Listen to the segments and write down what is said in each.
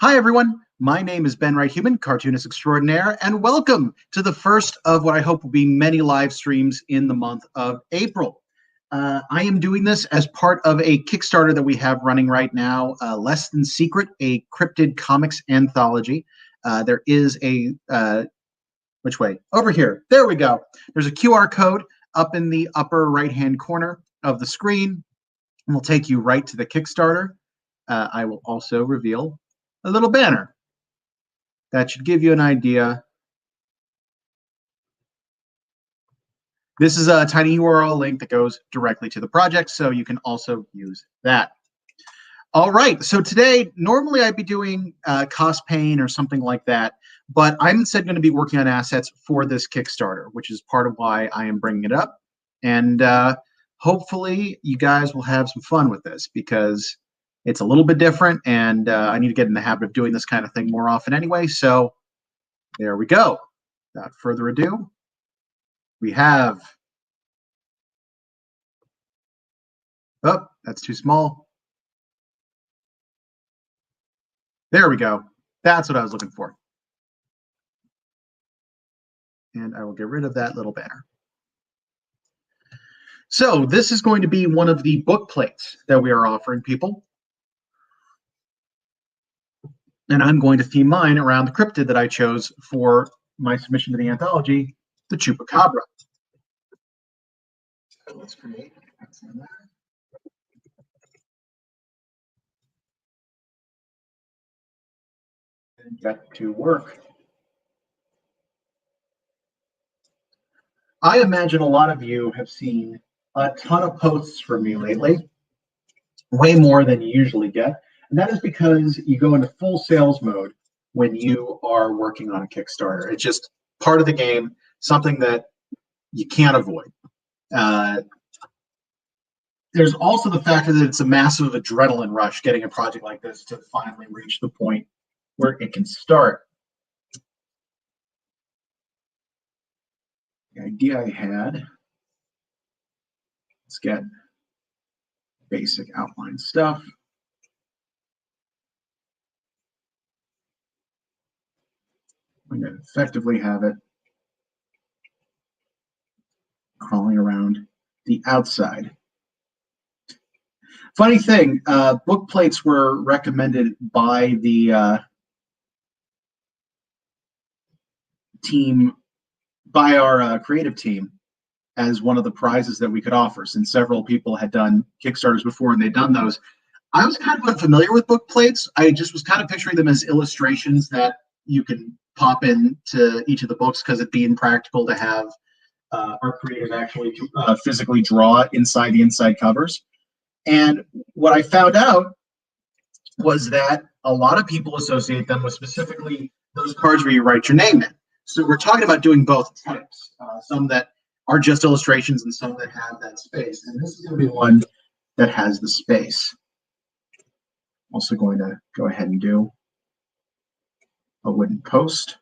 Hi, everyone. My name is Ben Wright Human, cartoonist extraordinaire, and welcome to the first of what I hope will be many live streams in the month of April. I am doing this as part of a Kickstarter that we have running right now, Less Than Secret, a cryptid comics anthology. There is a, which way? Over here. There we go. There's a QR code up in the upper right-hand corner of the screen, and will take you right to the Kickstarter. I will also reveal a little banner that should give you an idea. This is a tiny URL link that goes directly to the project, so you can also use that. All right, so today, normally I'd be doing cost pain or something like that, but I'm instead going to be working on assets for this Kickstarter, which is part of why I am bringing it up. And hopefully you guys will have some fun with this, because it's a little bit different, and I need to get in the habit of doing this kind of thing more often anyway. So there we go. Without further ado, we have... Oh, that's too small. There we go. That's what I was looking for. And I will get rid of that little banner. So this is going to be one of the book plates that we are offering people. And I'm going to theme mine around the cryptid that I chose for my submission to the anthology, the Chupacabra. So let's create that. And get to work. I imagine a lot of you have seen a ton of posts from me lately, way more than you usually get. And that is because you go into full sales mode when you are working on a Kickstarter. It's just part of the game, something that you can't avoid. There's also the factor that it's a massive adrenaline rush getting a project like this to finally reach the point where it can start. The idea I had, let's get basic outline stuff. I'm going to effectively have it crawling around the outside. Funny thing, book plates were recommended by the team, by our creative team, as one of the prizes that we could offer, since several people had done Kickstarters before and they'd done those. I was kind of unfamiliar with book plates. I just was kind of picturing them as illustrations that you can pop into each of the books, because it being practical to have our creative actually physically draw inside the inside covers. And what I found out was that a lot of people associate them with specifically those cards where you write your name in. So we're talking about doing both types, some that are just illustrations and some that have that space. And this is going to be one that has the space. Also going to go ahead and do a wooden post.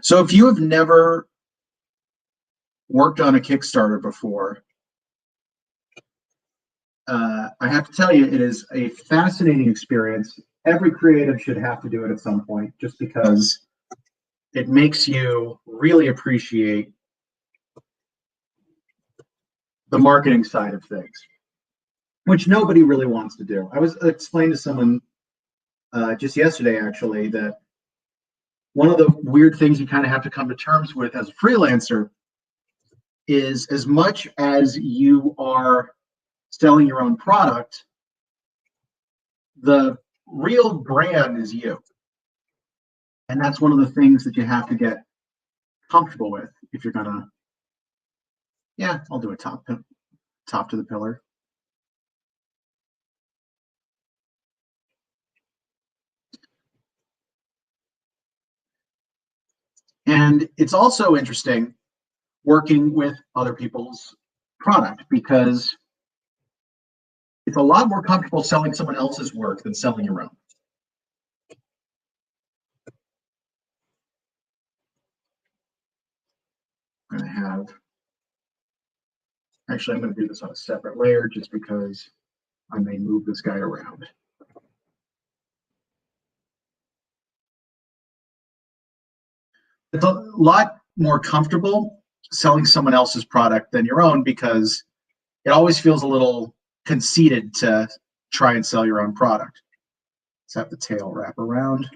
So if you have never worked on a Kickstarter before, I have to tell you, it is a fascinating experience. Every creative should have to do it at some point, just because it makes you really appreciate the marketing side of things, which nobody really wants to do. I was explaining to someone just yesterday, actually, that one of the weird things you kind of have to come to terms with as a freelancer is, as much as you are selling your own product, the real brand is you. And that's one of the things that you have to get comfortable with if you're gonna, yeah, I'll do a top to the pillar. And it's also interesting working with other people's product, because it's a lot more comfortable selling someone else's work than selling your own. I'm going to have Actually, I'm going to do this on a separate layer just because I may move this guy around. It's a lot more comfortable selling someone else's product than your own because it always feels a little conceited to try and sell your own product. Let's have the tail wrap around.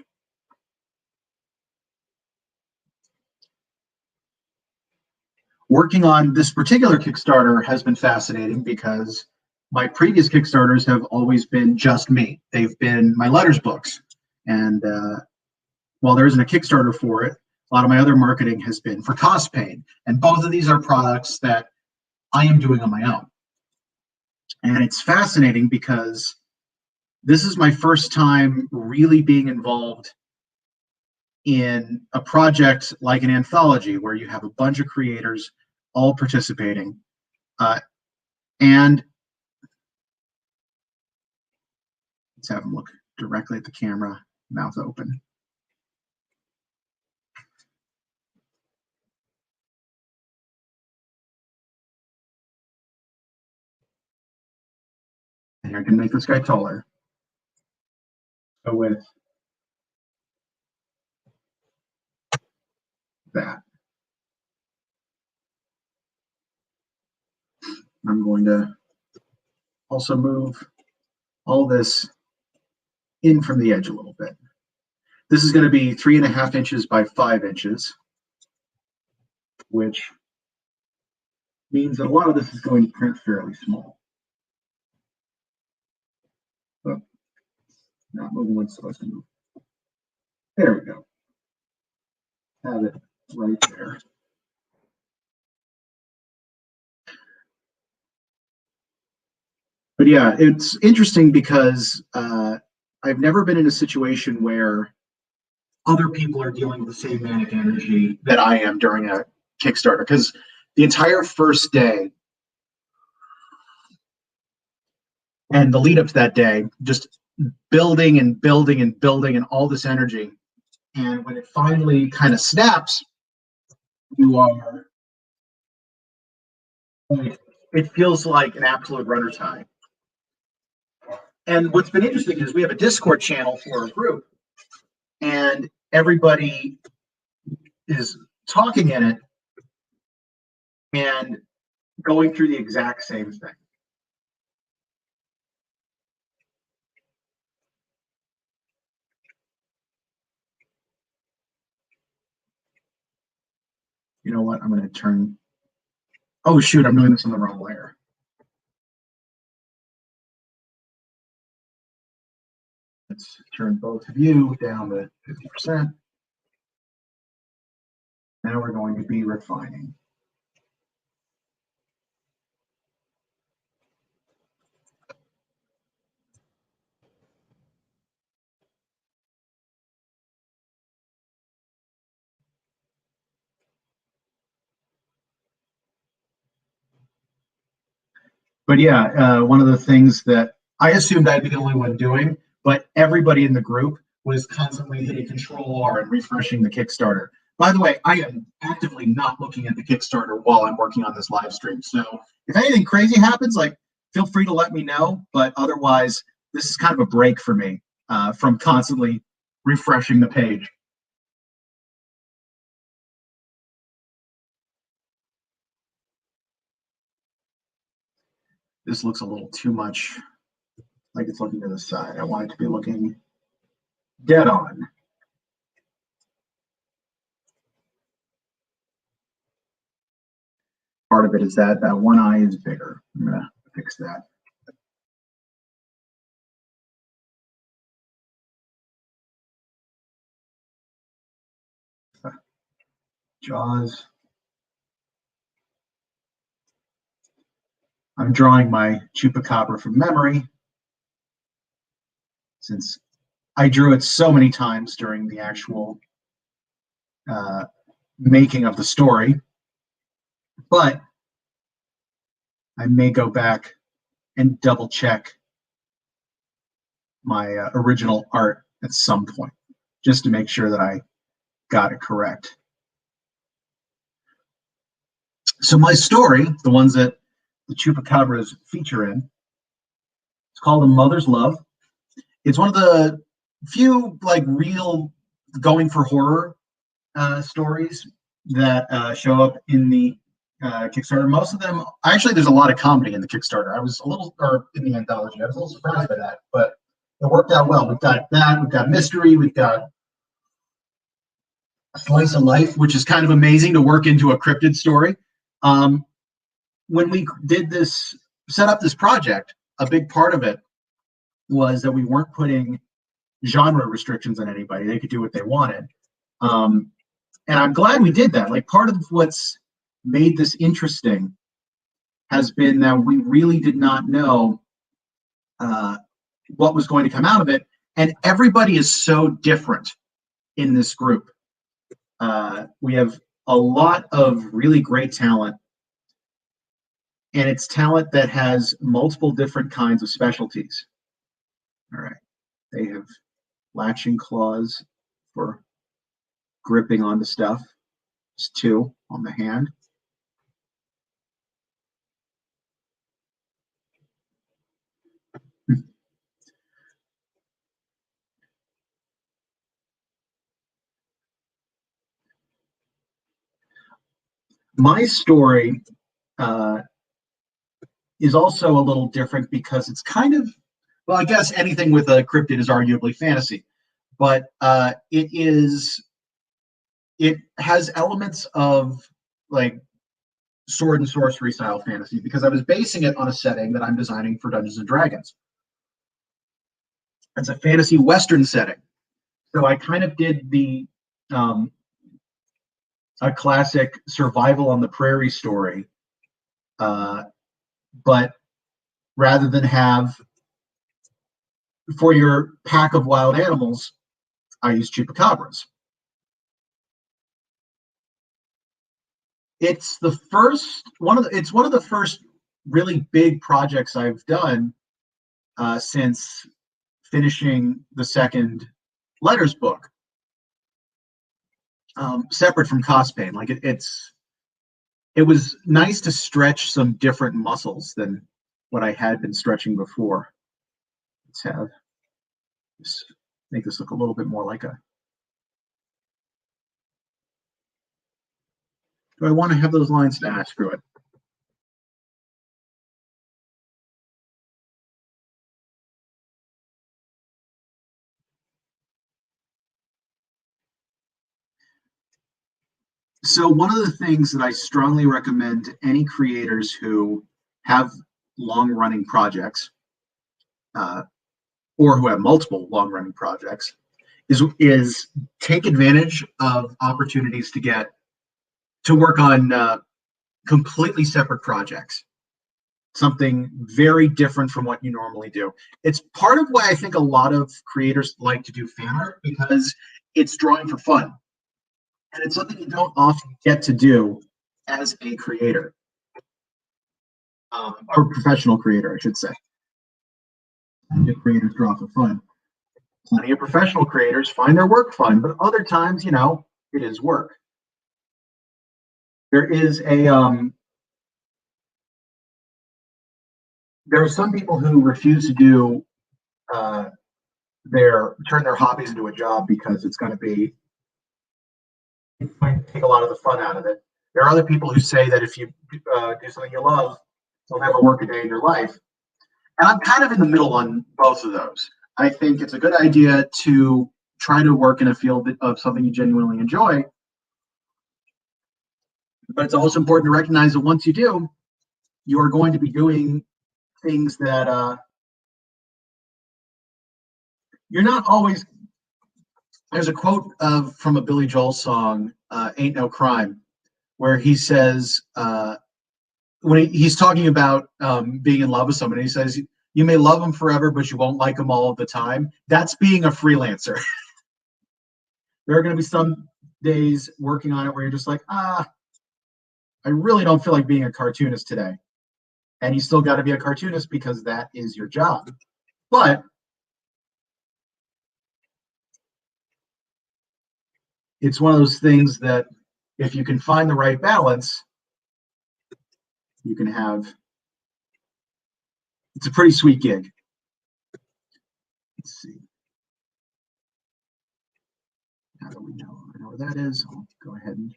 Working on this particular Kickstarter has been fascinating because my previous Kickstarters have always been just me. They've been my letters books. And while there isn't a Kickstarter for it, a lot of my other marketing has been for Cost Pain. And both of these are products that I am doing on my own. And it's fascinating because this is my first time really being involved in a project like an anthology where you have a bunch of creators all participating. And let's have them look directly at the camera, mouth open. And you're going to make this guy taller. So with that, I'm going to also move all this in from the edge a little bit. This is going to be 3.5 inches by 5 inches, which means that a lot of this is going to print fairly small. Oh, not moving when it's supposed to move. There we go. Have it right there. But yeah, it's interesting because I've never been in a situation where other people are dealing with the same manic energy that I am during a Kickstarter. Because the entire first day and the lead up to that day, just building and building and building and all this energy. And when it finally kind of snaps, you are, it feels like an absolute runner's high. And what's been interesting is we have a Discord channel for our group, and everybody is talking in it and going through the exact same thing. You know what? I'm going to turn. Oh, shoot, I'm doing this on the wrong layer. Let's turn both of you down to 50%. Now we're going to be refining. But yeah, one of the things that I assumed I'd be the only one doing, but everybody in the group was constantly hitting Control-R and refreshing the Kickstarter. By the way, I am actively not looking at the Kickstarter while I'm working on this live stream. So if anything crazy happens, like, feel free to let me know. But otherwise, this is kind of a break for me from constantly refreshing the page. This looks a little too much like it's looking to the side. I want it to be looking dead on. Part of it is that one eye is bigger. I'm gonna fix that. Jaws. I'm drawing my chupacabra from memory, since I drew it so many times during the actual making of the story. But I may go back and double check my original art at some point, just to make sure that I got it correct. So my story, the ones that the Chupacabras feature in. It's called A Mother's Love. It's one of the few like real going for horror stories that show up in the Kickstarter. Most of them, actually, there's a lot of comedy in the Kickstarter. I was a little, or in the anthology, I was a little surprised by that, but it worked out well. We've got that, we've got mystery, we've got a slice of life, which is kind of amazing to work into a cryptid story. When we did this, set up this project, a big part of it was that we weren't putting genre restrictions on anybody. They could do what they wanted. And I'm glad we did that. Like, part of what's made this interesting has been that we really did not know what was going to come out of it. And everybody is so different in this group. We have a lot of really great talent, and it's talent that has multiple different kinds of specialties. All right. They have latching claws for gripping onto stuff. There's 2 on the hand. My story is also a little different because it's kind of, well, I guess anything with a cryptid is arguably fantasy, but it has elements of like sword and sorcery style fantasy because I was basing it on a setting that I'm designing for Dungeons and Dragons. It's a fantasy Western setting. So I kind of did the a classic survival on the prairie story, but rather than have, for your pack of wild animals, I use chupacabras. It's the first it's one of the first really big projects I've done since finishing the second Letters book. Separate from Cost Pain, like it was nice to stretch some different muscles than what I had been stretching before. Let's have this, make this look a little bit more like a. Do I want to have those lines? Nah, screw it. So one of the things that I strongly recommend to any creators who have long-running projects, or who have multiple long-running projects, is take advantage of opportunities to work on completely separate projects, something very different from what you normally do. It's part of why I think a lot of creators like to do fan art, because it's drawing for fun. And it's something you don't often get to do as a creator, or professional creator, I should say. If creators draw for fun. Plenty of professional creators find their work fun, but other times, it is work. There is there are some people who refuse to do turn their hobbies into a job because it's going to take a lot of the fun out of it. There are other people who say that if you do something you love, you'll never work a day in your life. And I'm kind of in the middle on both of those. I think it's a good idea to try to work in a field of something you genuinely enjoy. But it's also important to recognize that once you do, you are going to be doing things that you're not always. There's a quote from a Billy Joel song, "Ain't No Crime," where he says, when he's talking about being in love with somebody, he says, "You may love them forever, but you won't like them all of the time." That's being a freelancer. There are going to be some days working on it where you're just like, I really don't feel like being a cartoonist today. And you still got to be a cartoonist because that is your job. But it's one of those things that if you can find the right balance, you can have it's a pretty sweet gig. Let's see. Now that I know where that is, I'll go ahead and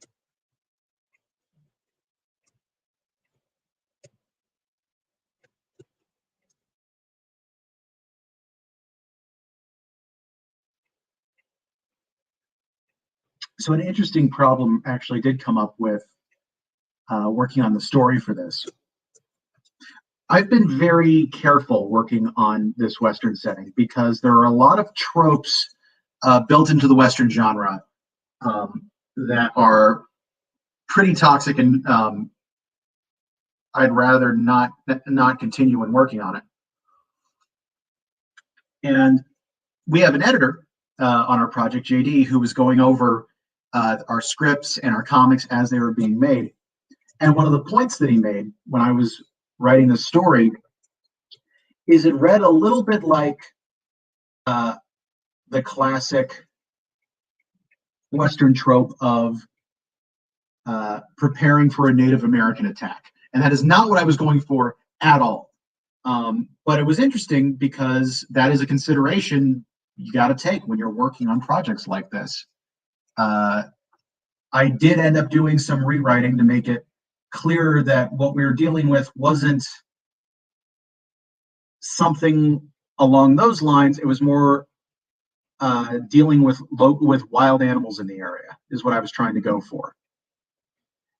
so an interesting problem actually did come up with working on the story for this. I've been very careful working on this Western setting because there are a lot of tropes built into the Western genre that are pretty toxic, and I'd rather not continue in working on it. And we have an editor on our project, JD, who was going over our scripts and our comics as they were being made. And one of the points that he made when I was writing the story is it read a little bit like the classic Western trope of preparing for a Native American attack. And that is not what I was going for at all. But it was interesting because that is a consideration you got to take when you're working on projects like this. I did end up doing some rewriting to make it clearer that what we were dealing with wasn't something along those lines. It was more dealing with wild animals in the area is what I was trying to go for.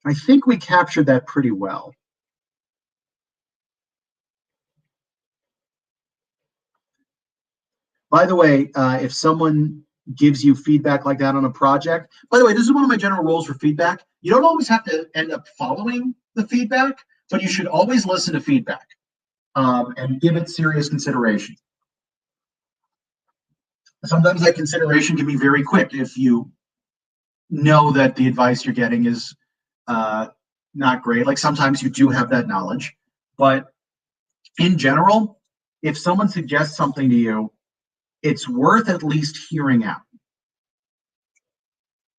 I think we captured that pretty well. By the way, if someone gives you feedback like that on a project, by the way, this is one of my general rules for feedback. You don't always have to end up following the feedback, but you should always listen to feedback and give it serious consideration. Sometimes that consideration can be very quick if you know that the advice you're getting is not great. Like sometimes you do have that knowledge, but in general, if someone suggests something to you, it's worth at least hearing out.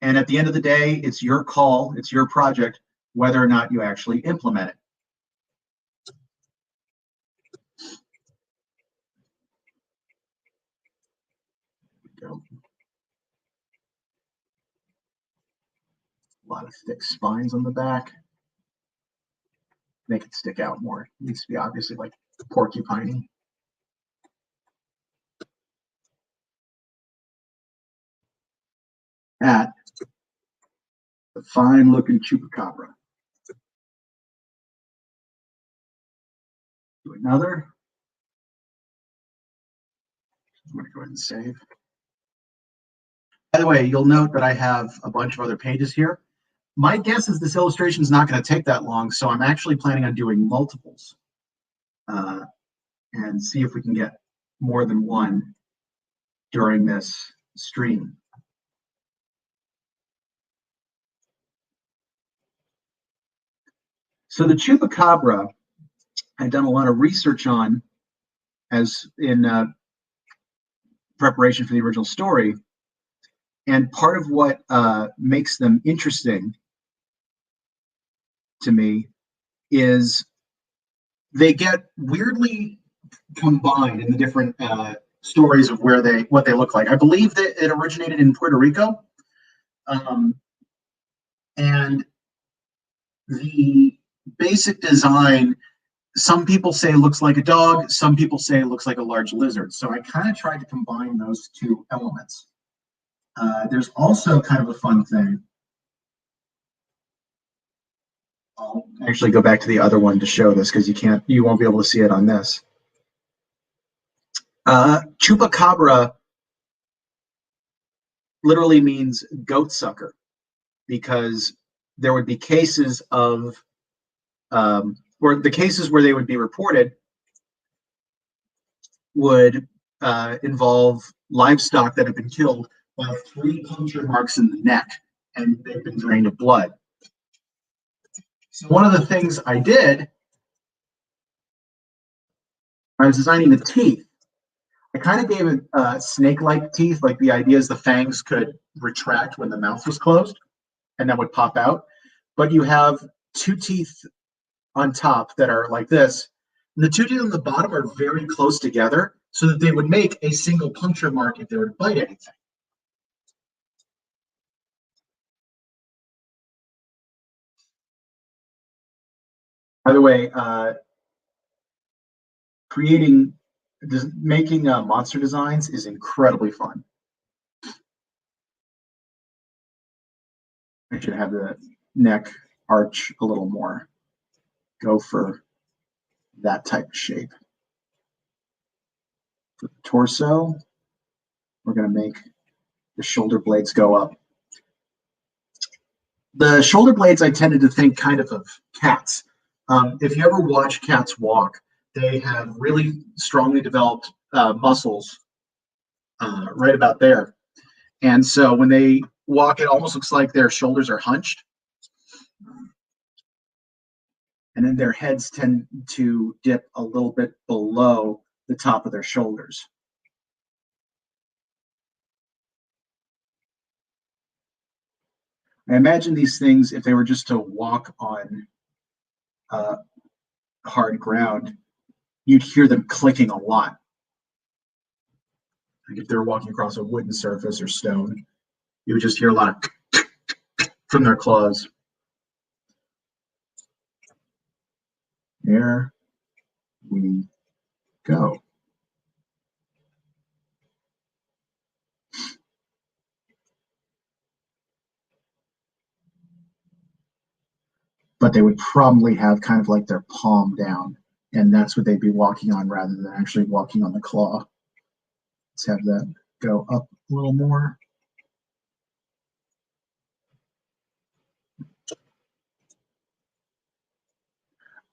And at the end of the day, it's your call, it's your project, whether or not you actually implement it. There we go. A lot of thick spines on the back. Make it stick out more. It needs to be obviously like porcupiney. At the fine looking chupacabra. Do another. I'm going to go ahead and save. By the way, you'll note that I have a bunch of other pages here. My guess is this illustration is not going to take that long, so I'm actually planning on doing multiples and see if we can get more than one during this stream. So the chupacabra, I've done a lot of research on as in preparation for the original story. And part of what makes them interesting to me is they get weirdly combined in the different stories of what they look like. I believe that it originated in Puerto Rico. And the basic design, some people say looks like a dog, some people say it looks like a large lizard. So I kind of tried to combine those two elements. There's also kind of a fun thing. I'll actually go back to the other one to show this because you won't be able to see it on this. Chupacabra literally means goat sucker because there would be cases of or the cases where they would be reported would involve livestock that have been killed by 3 puncture marks in the neck and they've been drained of blood. So one of the things I did, I was designing the teeth. I kind of gave it snake-like teeth, like the idea is the fangs could retract when the mouth was closed and that would pop out. But you have 2 teeth on top that are like this The two teeth on the bottom are very close together so that they would make a single puncture mark if they were to bite anything. By the way, making monster designs is incredibly fun. I should have the neck arch a little more. Go for that type of shape. For the torso, we're going to make the shoulder blades go up. The shoulder blades, I tended to think kind of cats. If you ever watch cats walk, they have really strongly developed muscles right about there. And so when they walk, it almost looks like their shoulders are hunched. And then their heads tend to dip a little bit below the top of their shoulders. I imagine these things, if they were just to walk on hard ground, you'd hear them clicking a lot. Like if they were walking across a wooden surface or stone, you would just hear a lot of from their claws. There we go. But they would probably have kind of like their palm down, and that's what they'd be walking on rather than actually walking on the claw. Let's have that go up a little more.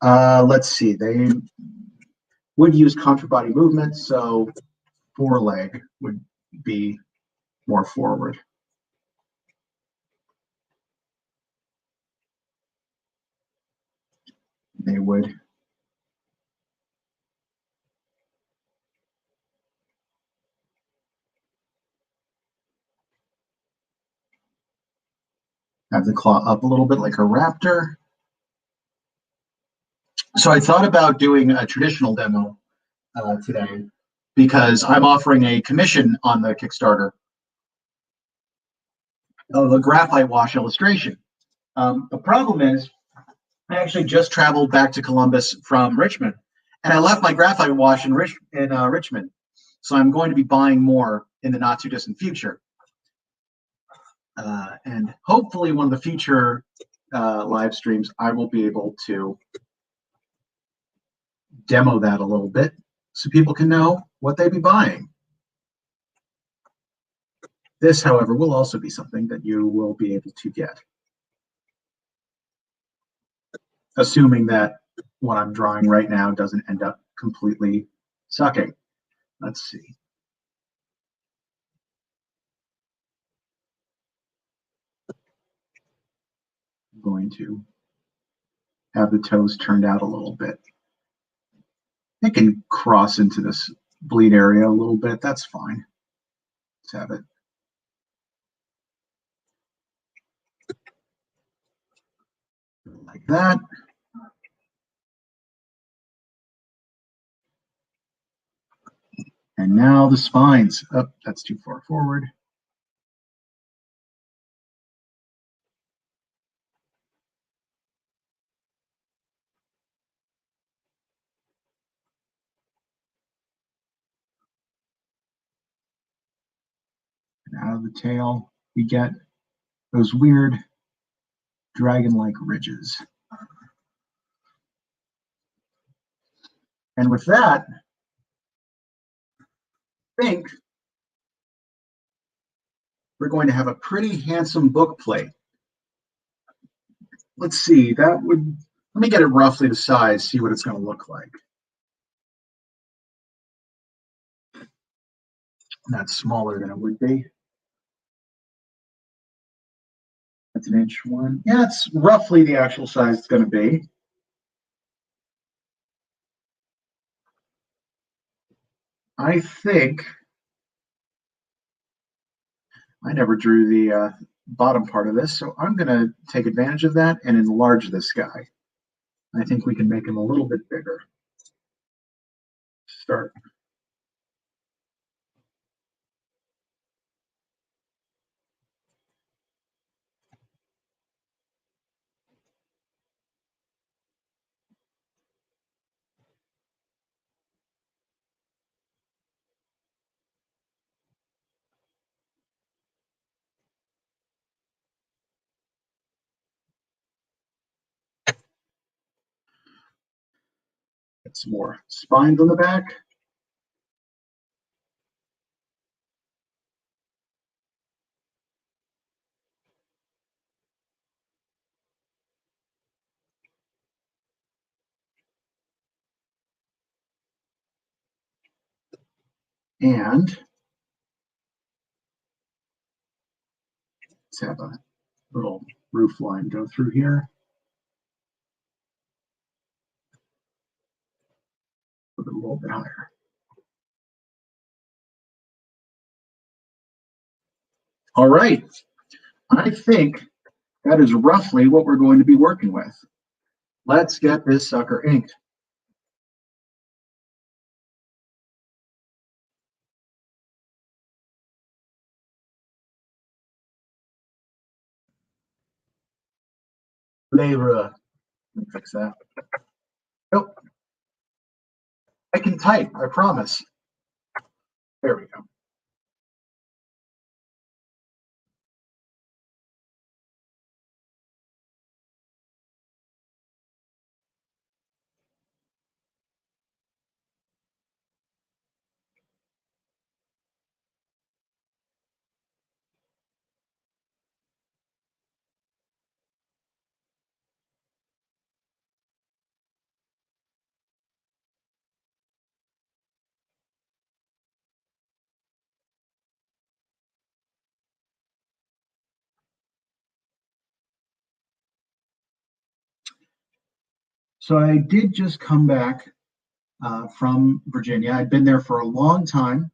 Let's see, they would use contra body movement, so foreleg would be more forward. They would have the claw up a little bit like a raptor. So I thought about doing a traditional demo today because I'm offering a commission on the Kickstarter of a graphite wash illustration. The problem is I actually just traveled back to Columbus from Richmond, and I left my graphite wash in Richmond. So I'm going to be buying more in the not too distant future. And hopefully one of the future live streams, I will be able to demo that a little bit so people can know what they'd be buying. This, however, will also be something that you will be able to get, assuming that what I'm drawing right now doesn't end up completely sucking. Let's see. I'm going to have the toes turned out a little bit. It can cross into this bleed area a little bit. That's fine. Let's have it. Like that. And now the spines. Oh, that's too far forward. And out of the tail, we get those weird dragon-like ridges. And with that, I think we're going to have a pretty handsome book plate. Let's see, that would, let me get it roughly the size, see what it's going to look like. That's smaller than it would be. That's an inch one. Yeah, it's roughly the actual size it's going to be. I think I never drew the bottom part of this, so I'm going to take advantage of that and enlarge this guy. I think we can make him a little bit bigger. start. Get some more spines on the back. And let's have a little roof line go through here. Put it a little bit higher. All right. I think that is roughly what we're going to be working with. Let's get this sucker inked. Let me fix that. Nope. I can type, I promise. There we go. So I did just come back from Virginia. I'd been there for a long time.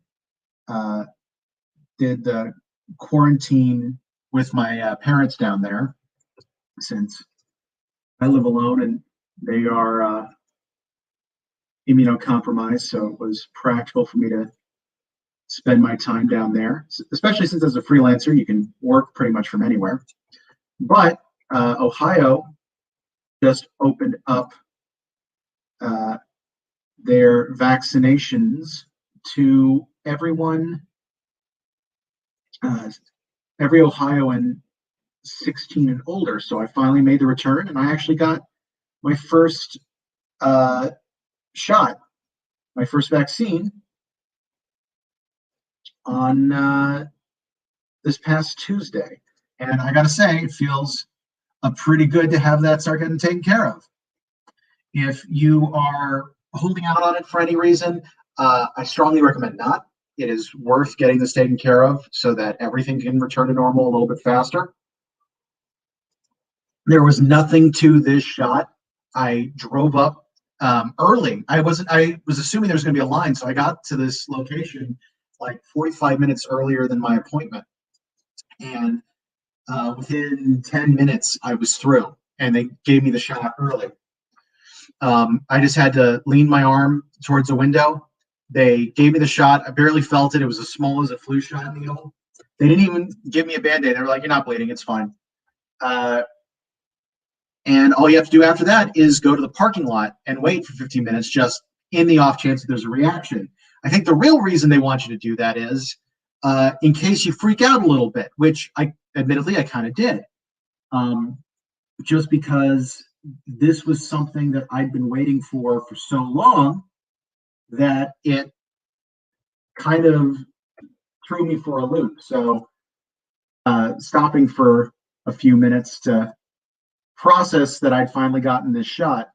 Did the quarantine with my parents down there, since I live alone and they are immunocompromised. So it was practical for me to spend my time down there, especially since as a freelancer, you can work pretty much from anywhere. But Ohio just opened up their vaccinations to everyone, every Ohioan 16 and older. So I finally made the return, and I actually got my first shot, my first vaccine on this past Tuesday. And I got to say, it feels pretty good to have that start getting taken care of. If you are holding out on it for any reason, I strongly recommend not. It is worth getting this taken care of so that everything can return to normal a little bit faster. There was nothing to this shot. I drove up early. I was assuming there was going to be a line, so I got to this location like 45 minutes earlier than my appointment. And within 10 minutes, I was through, and they gave me the shot early. I just had to lean my arm towards a window. They gave me the shot. I barely felt it. It was as small as a flu shot needle. They didn't even give me a Band-Aid. They were like, "You're not bleeding. It's fine." And all you have to do after that is go to the parking lot and wait for 15 minutes, just in the off chance that there's a reaction. I think the real reason they want you to do that is in case you freak out a little bit, which admittedly I kind of did, just because this was something that I'd been waiting for so long that it kind of threw me for a loop. So stopping for a few minutes to process that I'd finally gotten this shot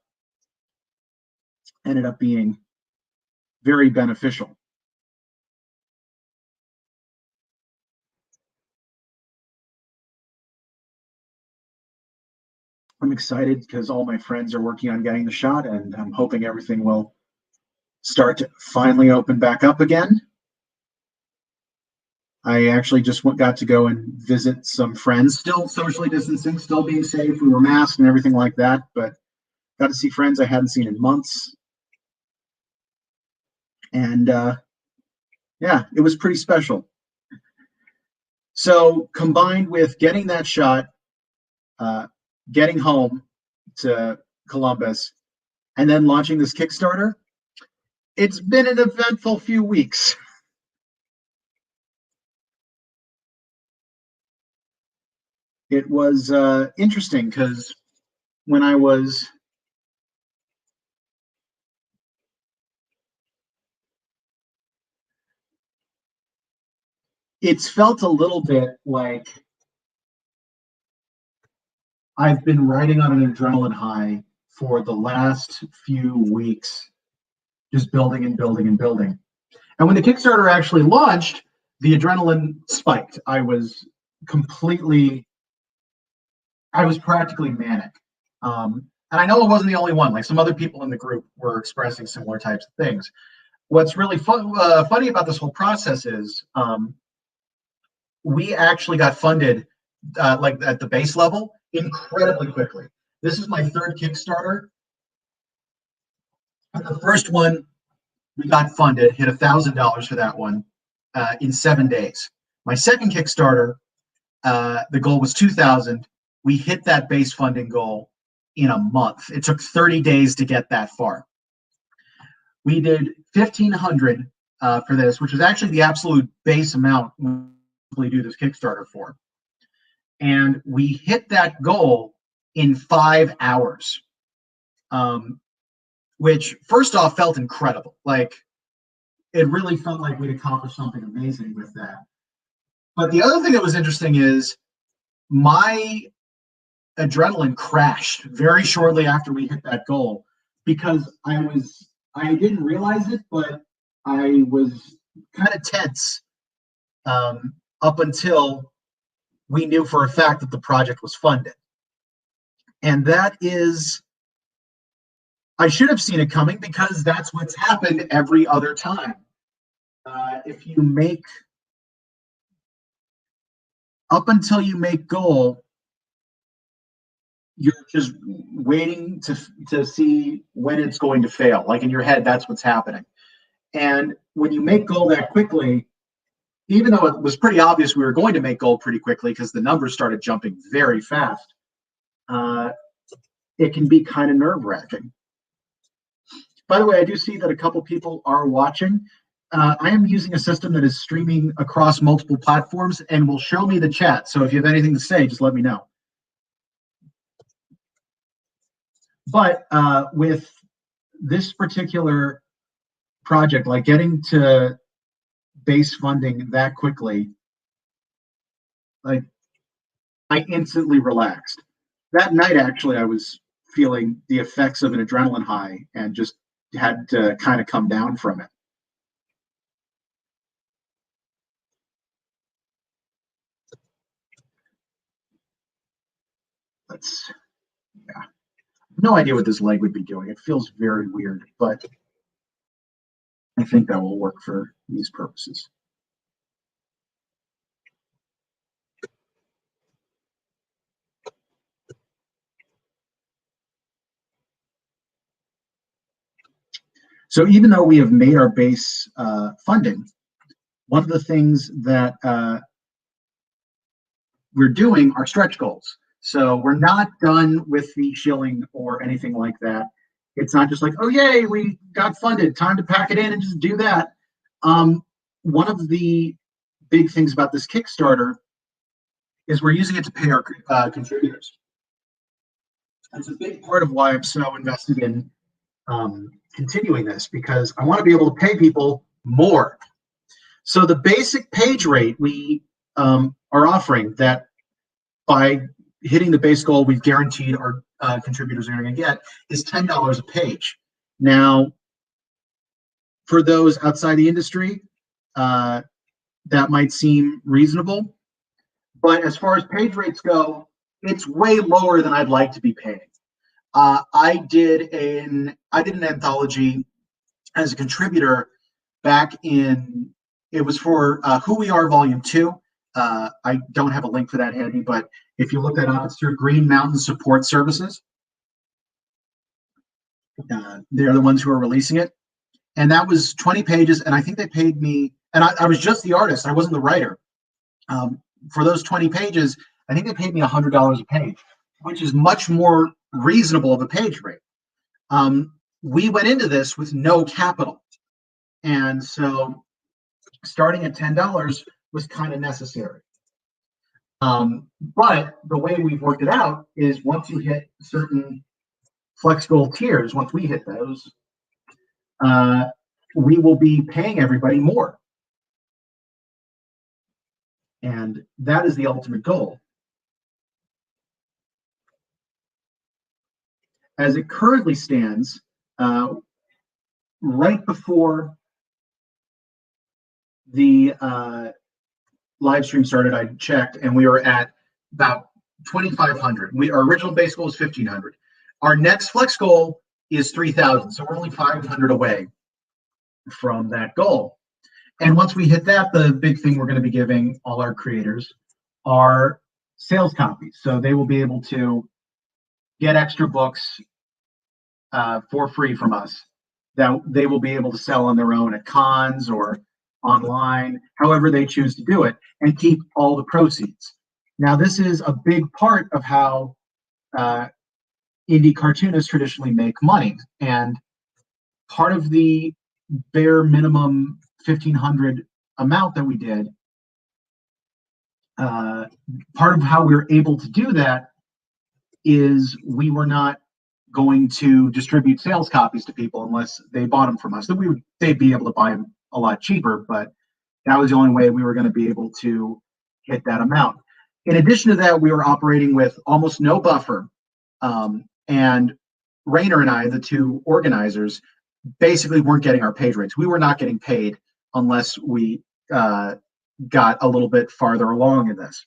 ended up being very beneficial. I'm excited because all my friends are working on getting the shot, and I'm hoping everything will start to finally open back up again. I actually just got to go and visit some friends, still socially distancing, still being safe. We were masked and everything like that, but got to see friends I hadn't seen in months. And yeah, it was pretty special. So combined with getting that shot, getting home to Columbus, and then launching this Kickstarter, it's been an eventful few weeks. It was interesting because when I was it's felt a little bit like I've been riding on an adrenaline high for the last few weeks, just building and building and building. And when the Kickstarter actually launched, the adrenaline spiked. I was practically manic. And I know I wasn't the only one. Like, some other people in the group were expressing similar types of things. What's really funny about this whole process is we actually got funded like at the base level incredibly quickly. This is my third Kickstarter. And the first one, we got funded, hit $1,000 for that one in 7 days. My second Kickstarter, the goal was $2,000. We hit that base funding goal in a month. It took 30 days to get that far. We did $1,500 for this, which is actually the absolute base amount we do this Kickstarter for. And we hit that goal in 5 hours, which first off felt incredible. Like, it really felt like we'd accomplished something amazing with that. But the other thing that was interesting is my adrenaline crashed very shortly after we hit that goal, because I didn't realize it, but I was kind of tense up until we knew for a fact that the project was funded. And that is, I should have seen it coming, because that's what's happened every other time. If you make, up until you make goal, you're just waiting to see when it's going to fail. Like, in your head, that's what's happening. And when you make goal that quickly, even though it was pretty obvious we were going to make goal pretty quickly because the numbers started jumping very fast, it can be kind of nerve-wracking. By the way, I do see that a couple people are watching. I am using a system that is streaming across multiple platforms and will show me the chat. So if you have anything to say, just let me know. But with this particular project, like getting to base funding that quickly, like, I instantly relaxed. That night, actually, I was feeling the effects of an adrenaline high and just had to kind of come down from it. Yeah. No idea what this leg would be doing. It feels very weird, but I think that will work for these purposes. So even though we have made our base funding, one of the things that we're doing are stretch goals. So we're not done with the shilling or anything like that. It's not just like, oh, yay, we got funded, time to pack it in and just do that. One of the big things about this Kickstarter is we're using it to pay our contributors. That's a big part of why I'm so invested in continuing this, because I want to be able to pay people more. So the basic page rate we are offering, that by hitting the base goal we've guaranteed our contributors are going to get, is $10 a page. Now, for those outside the industry, that might seem reasonable, but as far as page rates go, it's way lower than I'd like to be paying. I did an anthology as a contributor back in, it was for Who We Are Volume 2. I don't have a link for that handy, but if you look that up, it's through Green Mountain Support Services. They're the ones who are releasing it. And that was 20 pages. And I think they paid me, and I was just the artist. I wasn't the writer. For those 20 pages, I think they paid me $100 a page, which is much more reasonable of a page rate. We went into this with no capital. And so starting at $10 was kind of necessary. But the way we've worked it out is once you hit certain flex goal tiers, once we hit those, we will be paying everybody more. And that is the ultimate goal. As it currently stands, right before the live stream started, I checked, and we were at about 2,500. Our original base goal is 1,500. Our next flex goal is 3,000, so we're only 500 away from that goal. And once we hit that, the big thing we're going to be giving all our creators are sales copies. So they will be able to get extra books for free from us that they will be able to sell on their own at cons or online, however they choose to do it, and keep all the proceeds. Now, this is a big part of how indie cartoonists traditionally make money. And part of the bare minimum 1,500 amount that we did, part of how we were able to do that is we were not going to distribute sales copies to people unless they bought them from us. They'd be able to buy them a lot cheaper, but that was the only way we were going to be able to hit that amount. In addition to that, we were operating with almost no buffer. And Rainer and I, the two organizers, basically weren't getting our page rates. We were not getting paid unless we got a little bit farther along in this.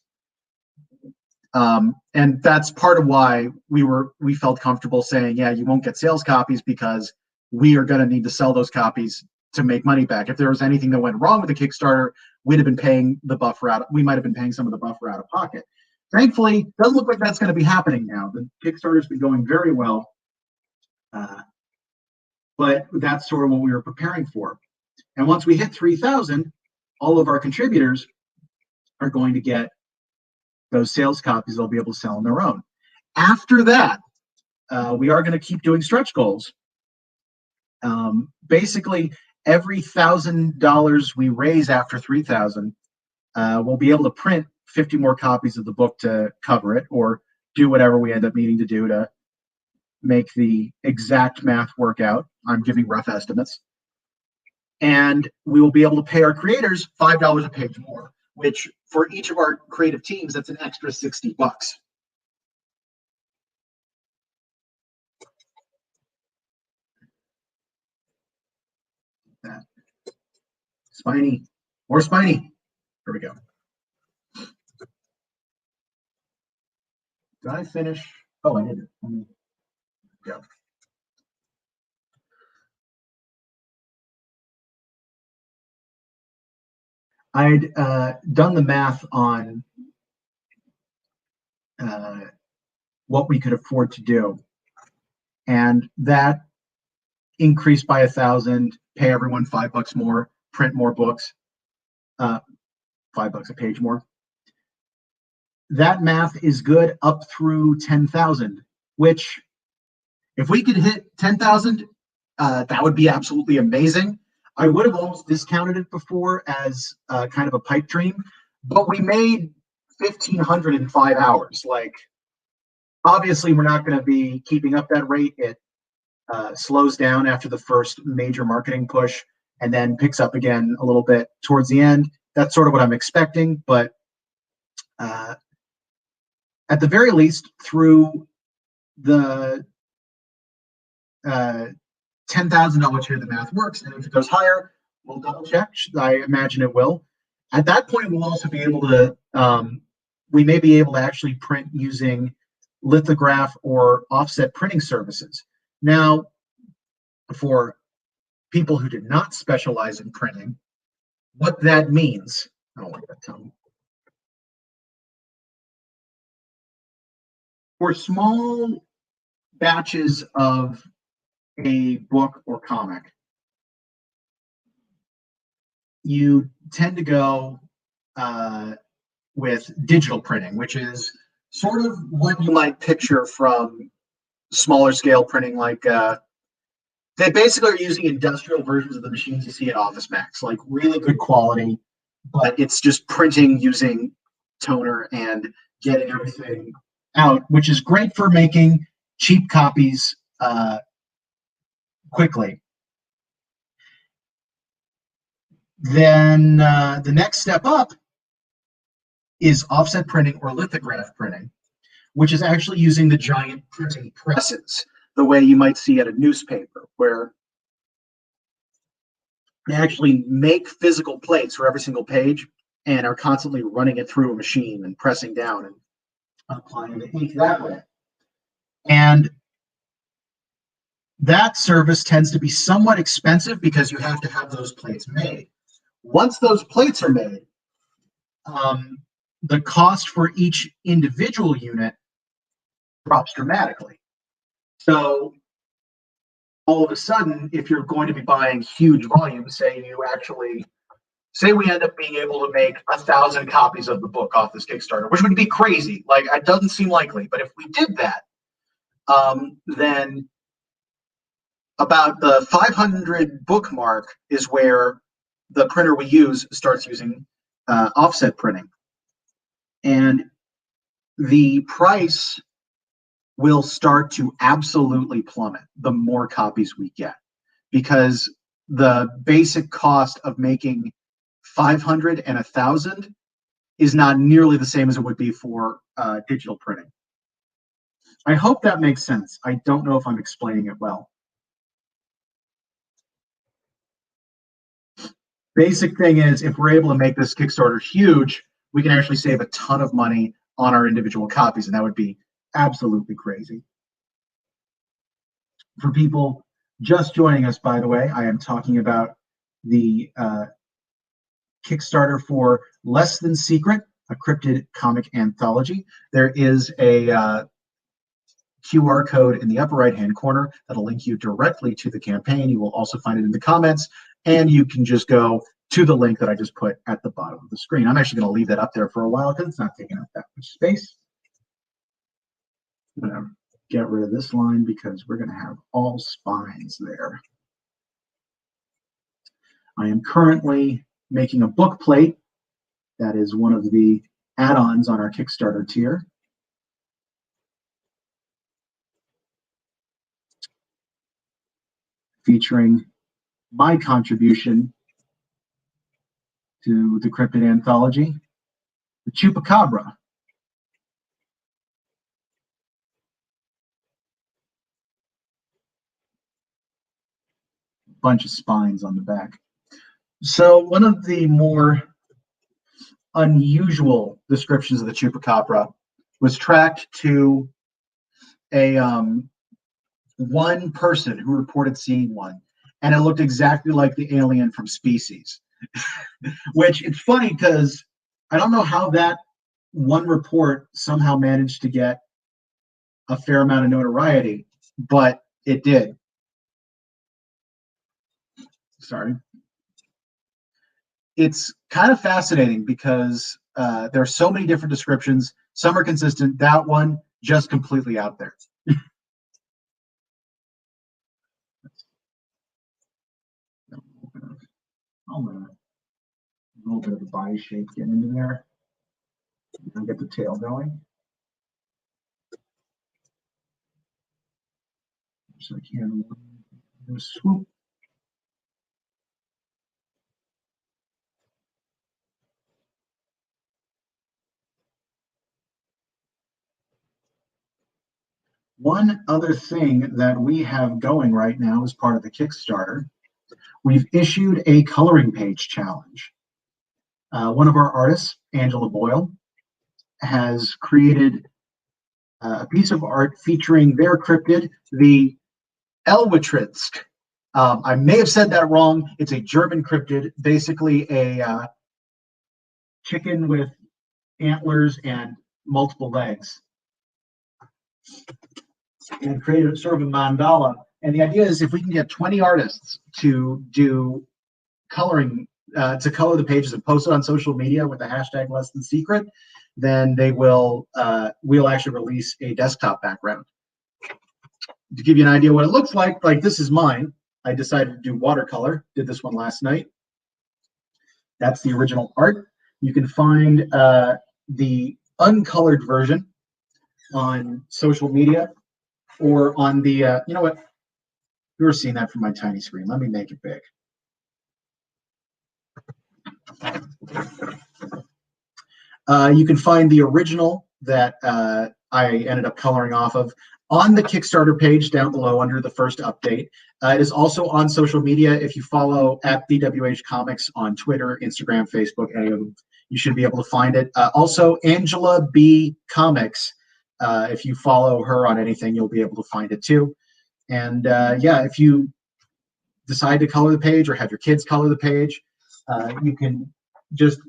And that's part of why we felt comfortable saying, yeah, you won't get sales copies because we are going to need to sell those copies to make money back. If there was anything that went wrong with the Kickstarter, we'd have been paying the buffer out. We might have been paying some of the buffer out of pocket. Thankfully, it doesn't look like that's going to be happening now. The Kickstarter's been going very well, but that's sort of what we were preparing for. And once we hit 3,000, all of our contributors are going to get those sales copies they'll be able to sell on their own. After that, we are going to keep doing stretch goals. Basically, every $1,000 we raise after 3,000, we'll be able to print 50 more copies of the book to cover it, or do whatever we end up needing to do to make the exact math work out. I'm giving rough estimates. And we will be able to pay our creators $5 a page more, which for each of our creative teams, that's an extra $60. That. Spiny, more spiny. Here we go. Did I finish? Oh, I didn't. Go. I'd done the math on what we could afford to do, and that increased by 1,000, pay everyone $5 more, print more books, $5 a page more. That math is good up through 10,000, which if we could hit 10,000, that would be absolutely amazing. I would have almost discounted it before as kind of a pipe dream, but we made 1,500 in 5 hours. Like, obviously, we're not going to be keeping up that rate. It slows down after the first major marketing push and then picks up again a little bit towards the end. That's sort of what I'm expecting, but at the very least, through the $10,000 tier, the math works, and if it goes higher, we'll double check. I imagine it will. At that point, we'll also be able to, we may be able to actually print using lithograph or offset printing services. Now, for people who did not specialize in printing, what that means, I don't like that tone. For small batches of a book or comic, you tend to go with digital printing, which is sort of what you might picture from smaller scale printing. Like they basically are using industrial versions of the machines you see at Office Max, like really good quality, but it's just printing using toner and getting everything out, which is great for making cheap copies quickly. Then the next step up is offset printing or lithograph printing, which is actually using the giant printing presses, the way you might see at a newspaper, where they actually make physical plates for every single page and are constantly running it through a machine and pressing down and applying the ink that way. And that service tends to be somewhat expensive because you have to have those plates made. Once those plates are made, the cost for each individual unit drops dramatically. So all of a sudden, if you're going to be buying huge volumes, say we end up being able to make 1,000 copies of the book off this Kickstarter, which would be crazy. Like, it doesn't seem likely, but if we did that, then about the 500 book mark is where the printer we use starts using offset printing. And the price will start to absolutely plummet the more copies we get, because the basic cost of making 500 and 1,000 is not nearly the same as it would be for digital printing. I hope that makes sense. I don't know if I'm explaining it well. Basic thing is, if we're able to make this Kickstarter huge, we can actually save a ton of money on our individual copies, and that would be absolutely crazy. For people just joining us, by the way, I am talking about the Kickstarter for Less Than Secret, a cryptid comic anthology. There is a QR code in the upper right-hand corner that'll link you directly to the campaign. You will also find it in the comments, and you can just go to the link that I just put at the bottom of the screen. I'm actually going to leave that up there for a while because it's not taking up that much space. I'm going to get rid of this line because we're going to have all spines there. I am currently making a book plate. That is one of the add-ons on our Kickstarter tier. Featuring my contribution to the cryptid anthology, the Chupacabra. Bunch of spines on the back. So one of the more unusual descriptions of the Chupacabra was tracked to a one person who reported seeing one, and it looked exactly like the alien from Species. Which, it's funny because I don't know how that one report somehow managed to get a fair amount of notoriety, but it did. Sorry. It's kind of fascinating because there are so many different descriptions. Some are consistent. That one, just completely out there. I'll let a little bit of the body shape get into there and get the tail going. So I can do a swoop. One other thing that we have going right now as part of the Kickstarter, we've issued a coloring page challenge. One of our artists, Angela Boyle, has created a piece of art featuring their cryptid, the Elwitritsk. I may have said that wrong. It's a German cryptid, basically a chicken with antlers and multiple legs. And created sort of a mandala. And the idea is, if we can get 20 artists to do coloring to color the pages and post it on social media with the hashtag less than secret, then they will we'll actually release a desktop background. To give you an idea what it looks like this is mine. I decided to do watercolor. Did this one last night. That's the original art. You can find the uncolored version on social media or on the, you know what? You were seeing that from my tiny screen. Let me make it big. You can find the original that I ended up coloring off of on the Kickstarter page down below under the first update. It is also on social media. If you follow at BWHComics on Twitter, Instagram, Facebook, any of them, you should be able to find it. Also, Angela B. Comics. If you follow her on anything, you'll be able to find it too. And yeah, if you decide to color the page or have your kids color the page, you can just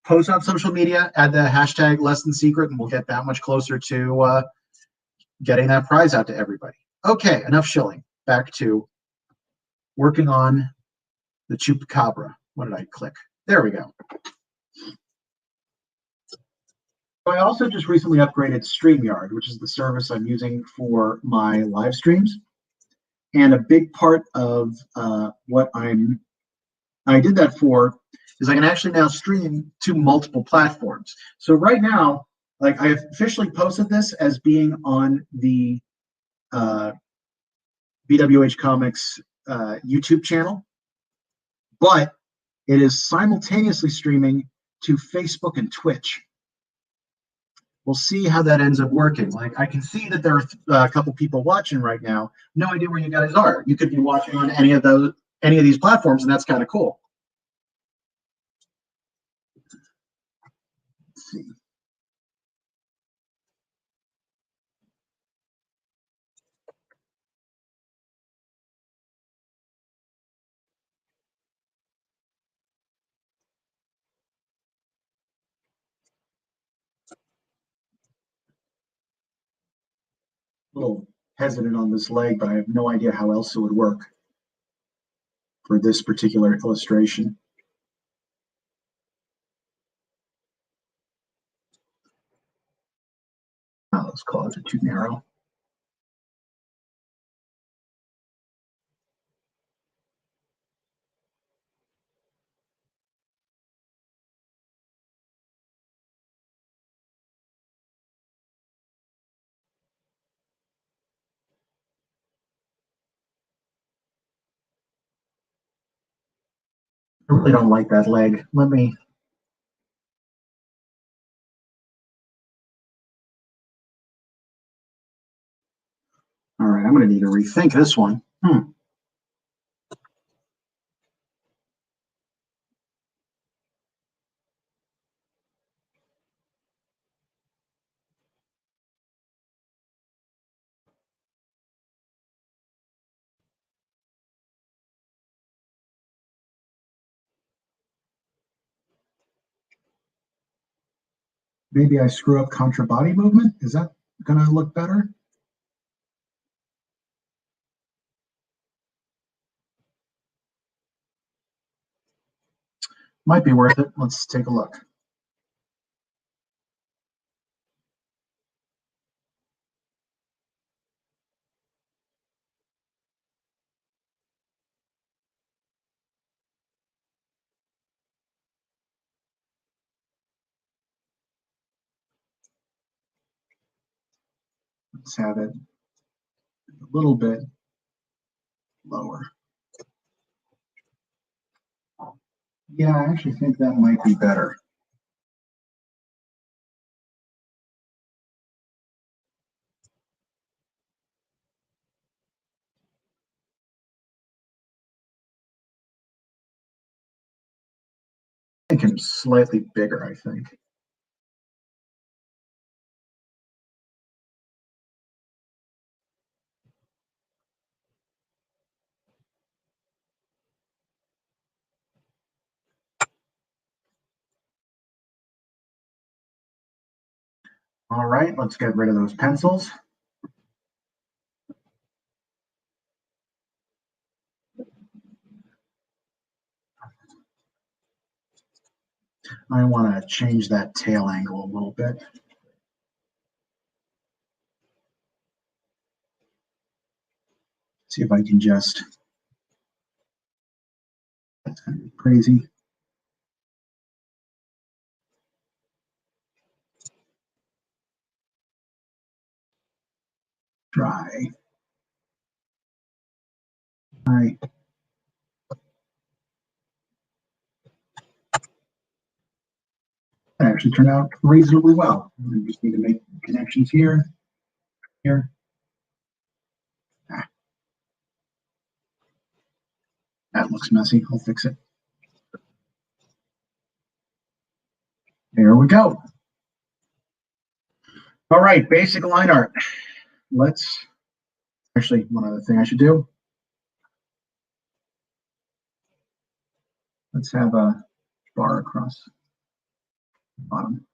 post on social media, add the hashtag less than secret, and we'll get that much closer to getting that prize out to everybody. Okay, enough shilling. Back to working on the chupacabra. What did I click? There we go. So I also just recently upgraded StreamYard, which is the service I'm using for my live streams. And a big part of what I did that for is I can actually now stream to multiple platforms. So right now, like I officially posted this as being on the BWHComics YouTube channel, but it is simultaneously streaming to Facebook and Twitch. We'll see how that ends up working. Like I can see that there are a couple people watching right now. No idea where you guys are. You could be watching on any of these platforms, and that's kind of cool. Let's see. A little hesitant on this leg, but I have no idea how else it would work for this particular illustration. Oh, those claws are too narrow. I really don't like that leg. Let me. All right, I'm going to need to rethink this one. Maybe I screw up contra body movement. Is that going to look better? Might be worth it. Let's take a look. Let's have it a little bit lower. Yeah, I actually think that might be better. I think I'm slightly bigger, I think. All right, let's get rid of those pencils. I want to change that tail angle a little bit. See if I can just, that's kind of crazy. Try. All right. That actually turned out reasonably well. We just need to make connections here, here. Ah, that looks messy. I'll fix it. There we go. All right, basic line art. Let's actually, one other thing I should do. Let's have a bar across the bottom.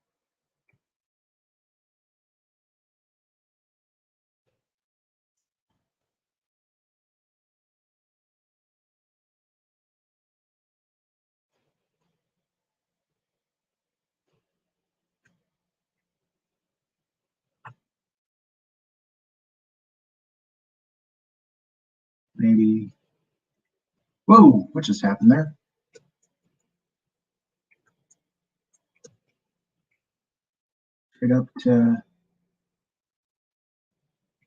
Maybe, whoa, what just happened there? Straight up to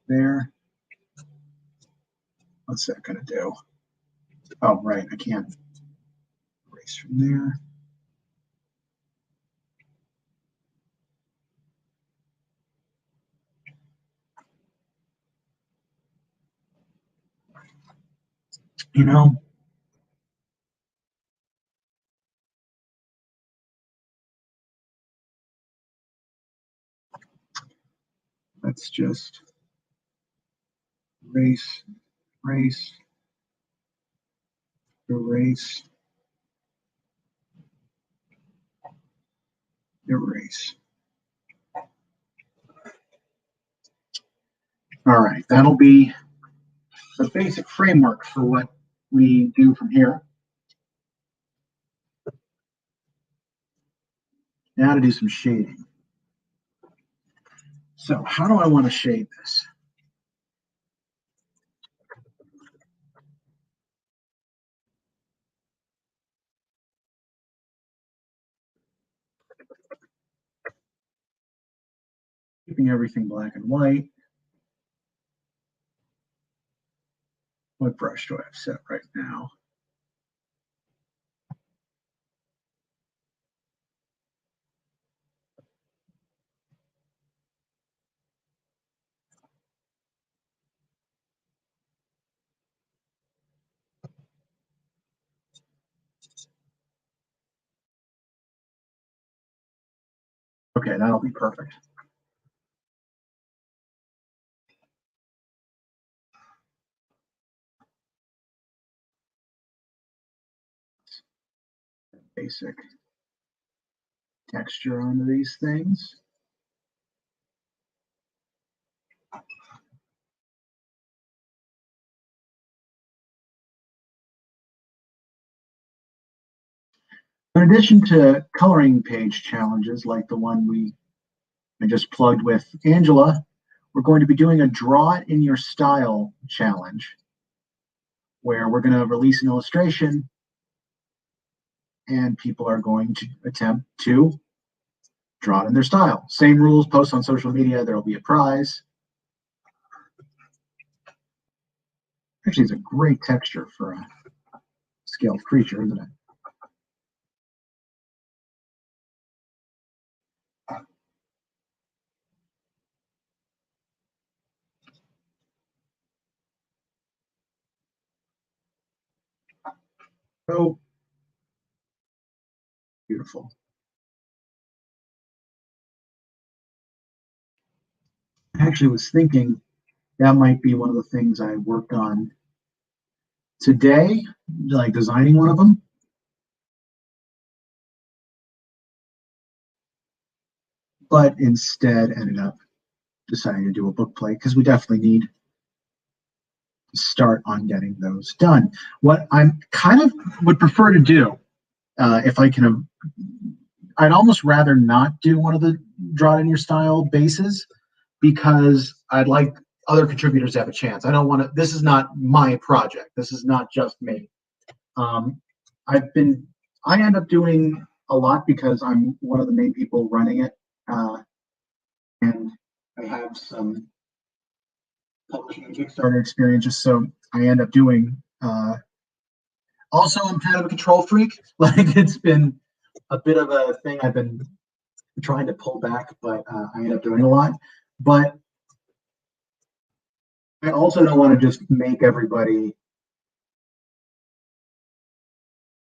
there. What's that gonna do? Oh, right, I can't erase from there. You know, let's just erase, erase, erase, erase. All right, that'll be the basic framework for what we do from here. Now to do some shading. So how do I want to shade this? Keeping everything black and white. What brush do I have set right now? Okay, that'll be perfect. Basic texture onto these things. In addition to coloring page challenges like the one I just plugged with Angela, we're going to be doing a Draw It in Your Style challenge where we're going to release an illustration and people are going to attempt to draw it in their style. Same rules, post on social media, there'll be a prize. Actually, it's a great texture for a scaled creature, isn't it? Oh, beautiful. I actually was thinking that might be one of the things I worked on today, like designing one of them. But instead ended up deciding to do a book plate because we definitely need to start on getting those done. What I'm kind of would prefer to do, if I can, I'd almost rather not do one of the draw it in your style bases because I'd like other contributors to have a chance. I don't want to. This is not my project. This is not just me. Um, I end up doing a lot because I'm one of the main people running it, and I have some publishing and Kickstarter experience, just so I end up doing. Also, I'm kind of a control freak. Like it's been a bit of a thing I've been trying to pull back, but I end up doing a lot. But I also don't want to just make everybody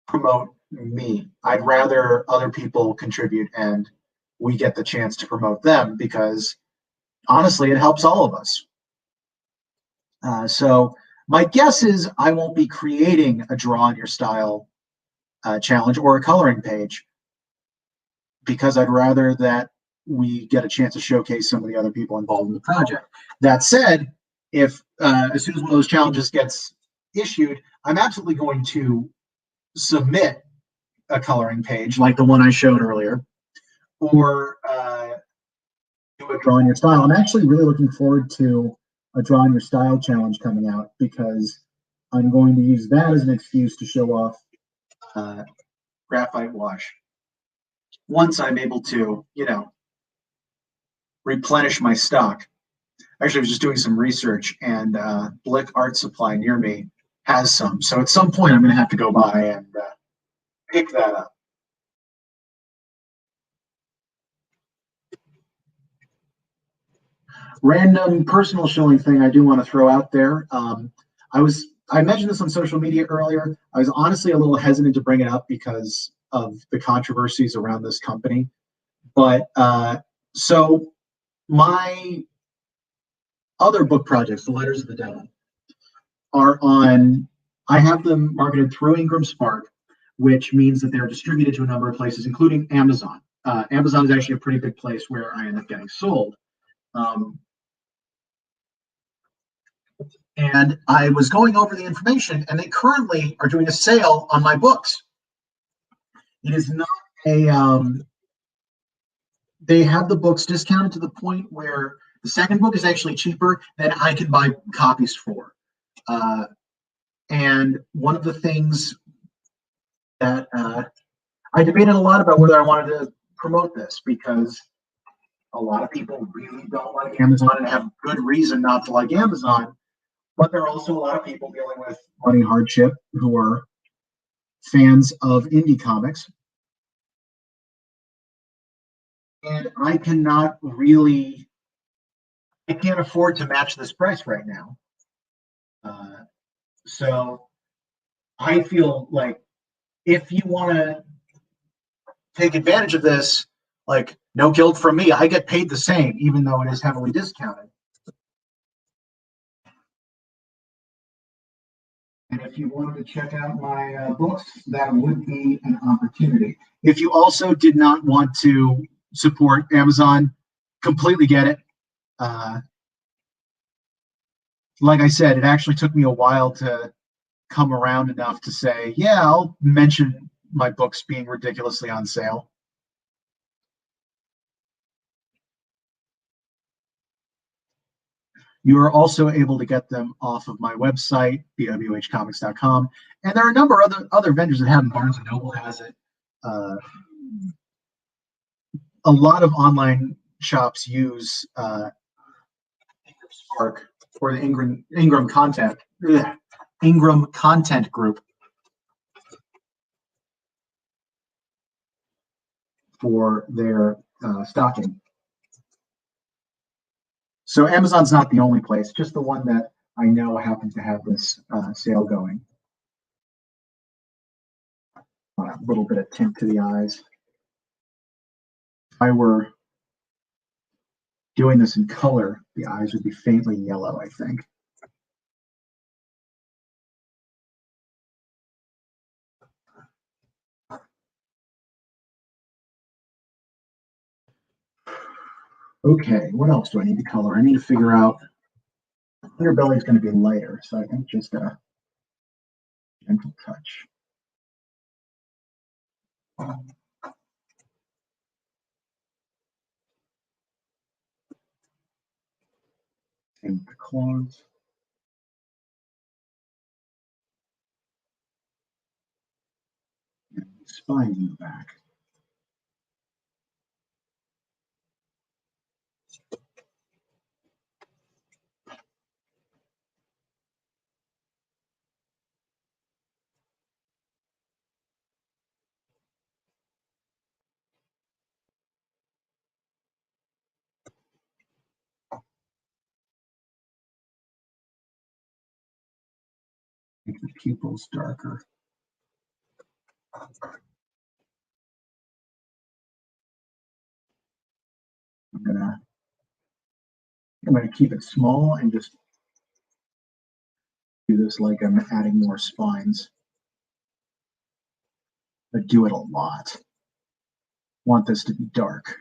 promote me. I'd rather other people contribute and we get the chance to promote them because honestly, it helps all of us. So my guess is I won't be creating a draw in your style challenge or a coloring page because I'd rather that we get a chance to showcase some of the other people involved in the project. That said, if as soon as one of those challenges gets issued, I'm absolutely going to submit a coloring page like the one I showed earlier, or do a draw in your style. I'm actually really looking forward to a draw in your style challenge coming out because I'm going to use that as an excuse to show off graphite wash. Once I'm able to, replenish my stock. Actually, I was just doing some research, and Blick Art Supply near me has some. So at some point, I'm going to have to go by and pick that up. Random personal shilling thing I do want to throw out there. I mentioned this on social media earlier. I was honestly a little hesitant to bring it up because of the controversies around this company. But so my other book projects, The Letters of the Devil, I have them marketed through Ingram Spark, which means that they're distributed to a number of places, including Amazon. Amazon is actually a pretty big place where I end up getting sold. And I was going over the information, and they currently are doing a sale on my books. It is not they have the books discounted to the point where the second book is actually cheaper than I can buy copies for. And one of the things that I debated a lot about whether I wanted to promote this because a lot of people really don't like Amazon and have good reason not to like Amazon. But there are also a lot of people dealing with money hardship who are fans of indie comics. And I can't afford to match this price right now. So I feel like if you want to take advantage of this, like no guilt from me, I get paid the same, even though it is heavily discounted. And if you wanted to check out my books, that would be an opportunity. If you also did not want to support Amazon, completely get it. Like I said, it actually took me a while to come around enough to say, yeah, I'll mention my books being ridiculously on sale. You are also able to get them off of my website, BWHComics.com. And there are a number of other vendors that have them. Barnes & Noble has it. A lot of online shops use Spark or the Ingram Content Group for their stocking. So Amazon's not the only place, just the one that I know happens to have this sale going. A little bit of tint to the eyes. If I were doing this in color, the eyes would be faintly yellow, I think. Okay, what else do I need to color? I need to figure out, underbelly is going to be lighter, so I think just a gentle touch. And the claws. And spines in the back. Make the pupils darker. I'm gonna keep it small and just do this like I'm adding more spines. But do it a lot. Want this to be dark.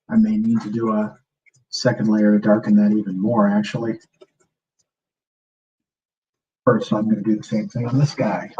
I may need to do a second layer to darken that even more, actually. First, I'm going to do the same thing on this guy.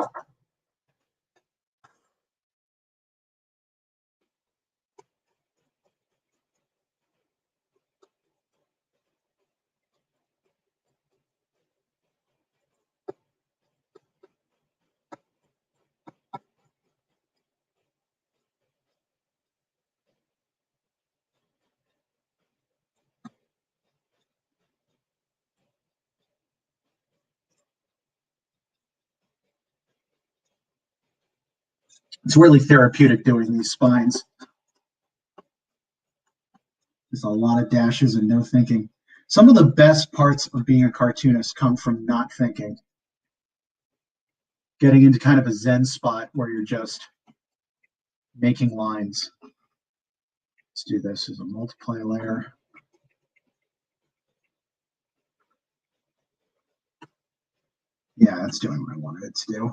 It's really therapeutic doing these spines. There's a lot of dashes and no thinking. Some of the best parts of being a cartoonist come from not thinking. Getting into kind of a zen spot where you're just making lines. Let's do this as a multiply layer. Yeah, that's doing what I wanted it to do.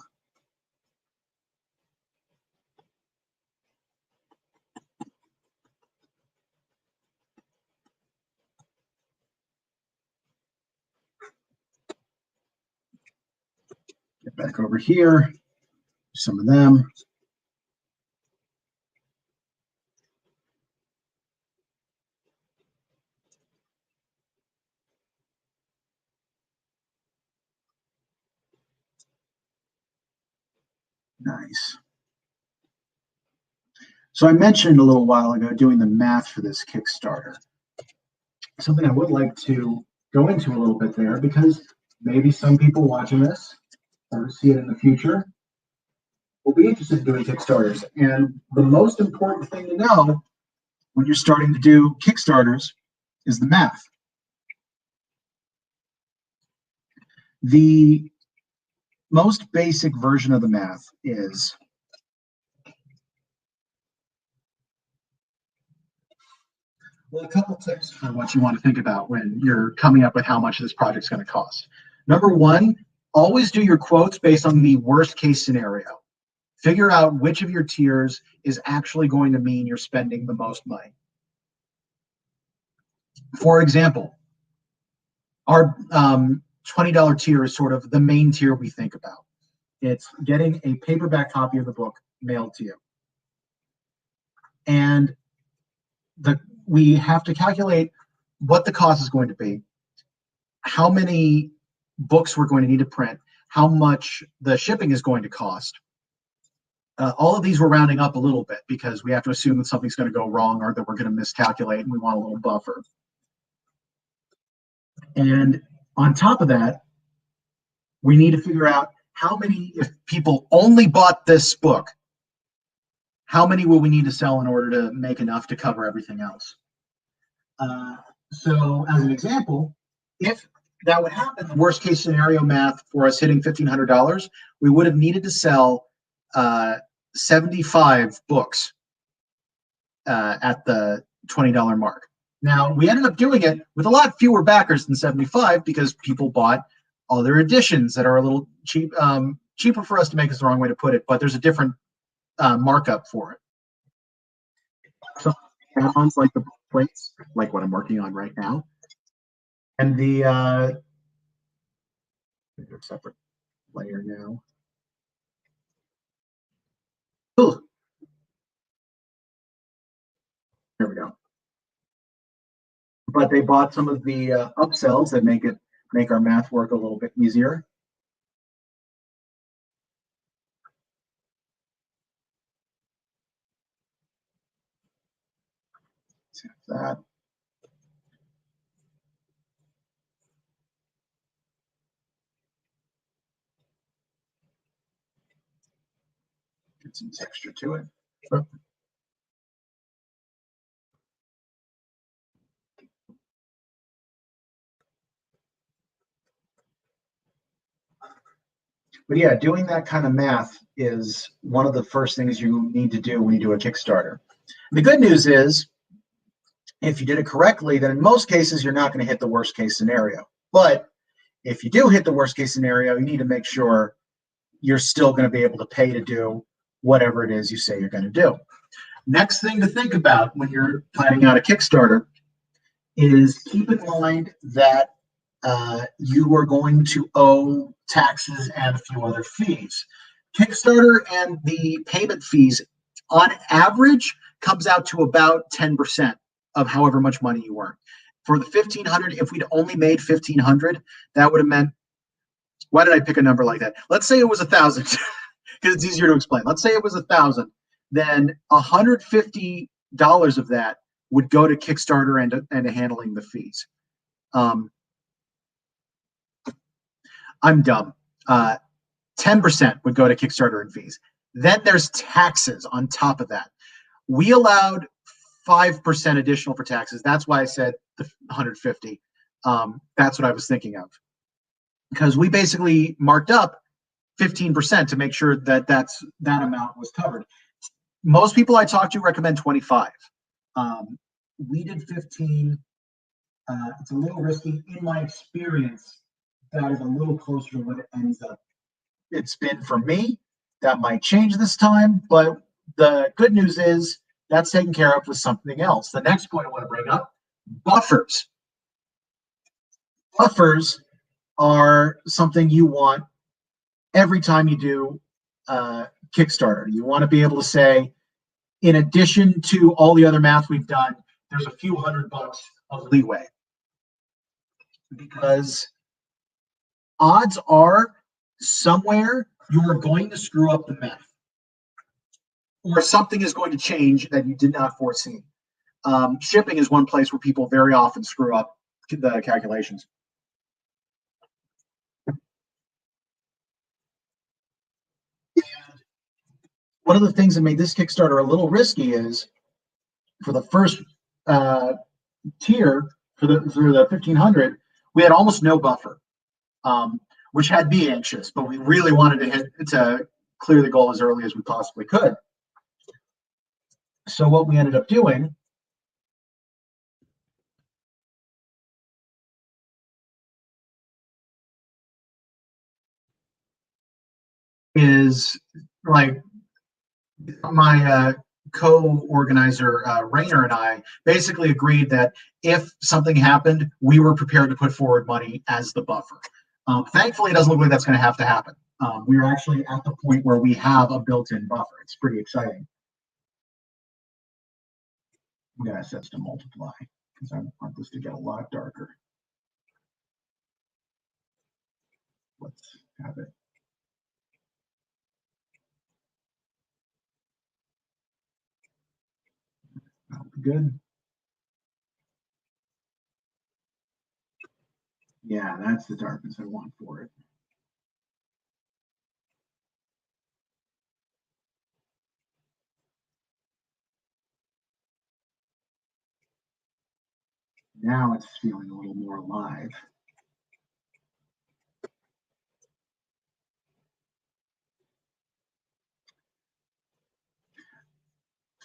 Get back over here, some of them. Nice. So I mentioned a little while ago doing the math for this Kickstarter. Something I would like to go into a little bit there, because maybe some people watching this or see it in the future will be interested in doing Kickstarters. And the most important thing to know when you're starting to do Kickstarters is the math. The most basic version of the math is a couple tips for what you want to think about when you're coming up with how much this project's going to cost. Number one, always do your quotes based on the worst case scenario. Figure out which of your tiers is actually going to mean you're spending the most money. For example, our $20 tier is sort of the main tier we think about. It's getting a paperback copy of the book mailed to you. And we have to calculate what the cost is going to be, how many books we're going to need to print, how much the shipping is going to cost. All of these we're rounding up a little bit because we have to assume that something's going to go wrong or that we're going to miscalculate and we want a little buffer. And on top of that, we need to figure out how many, if people only bought this book, how many will we need to sell in order to make enough to cover everything else? So as an example, if that would happen, the worst case scenario math for us hitting $1,500, we would have needed to sell 75 books at the $20 mark. Now, we ended up doing it with a lot fewer backers than 75 because people bought other editions that are a little cheaper for us to make is the wrong way to put it, but there's a different markup for it. So add-ons like the plates, like what I'm working on right now, and the separate layer now. Ooh. There we go. But they bought some of the upsells that make our math work a little bit easier. That. Get some texture to it. But yeah, doing that kind of math is one of the first things you need to do when you do a Kickstarter. The good news is, if you did it correctly, then in most cases, you're not going to hit the worst case scenario. But if you do hit the worst case scenario, you need to make sure you're still going to be able to pay to do whatever it is you say you're going to do. Next thing to think about when you're planning out a Kickstarter is keep in mind that you are going to owe taxes and a few other fees. Kickstarter and the payment fees, on average, comes out to about 10% of however much money you earn. For the 1,500, if we'd only made 1,500, that would have meant, why did I pick a number like that? Let's say it was 1,000, because it's easier to explain. Let's say it was 1,000, then $150 of that would go to Kickstarter and to handling the fees. I'm dumb. 10% would go to Kickstarter and fees. Then there's taxes on top of that. We allowed 5% additional for taxes. That's why I said the 150. That's what I was thinking of. Because we basically marked up 15% to make sure that that amount was covered. Most people I talk to recommend 25. We did 15. It's a little risky. In my experience, that is a little closer to what it ends up. It's been for me. That might change this time, but the good news is that's taken care of with something else. The next point I want to bring up, buffers. Buffers are something you want every time you do Kickstarter. You want to be able to say, in addition to all the other math we've done, there's a few $100 of leeway. Because odds are somewhere you're going to screw up the math, or something is going to change that you did not foresee. Shipping is one place where people very often screw up the calculations. One of the things that made this Kickstarter a little risky is for the first tier, for the 1,500, we had almost no buffer, which had me anxious, but we really wanted to clear the goal as early as we possibly could. So what we ended up doing is, like, my co-organizer Rainer and I basically agreed that if something happened, we were prepared to put forward money as the buffer. Thankfully, it doesn't look like that's going to have to happen. We're actually at the point where we have a built-in buffer. It's pretty exciting. I'm going to set this to multiply because I want this to get a lot darker. Let's have it. That'll be good. Yeah, that's the darkness I want for it. Now it's feeling a little more alive.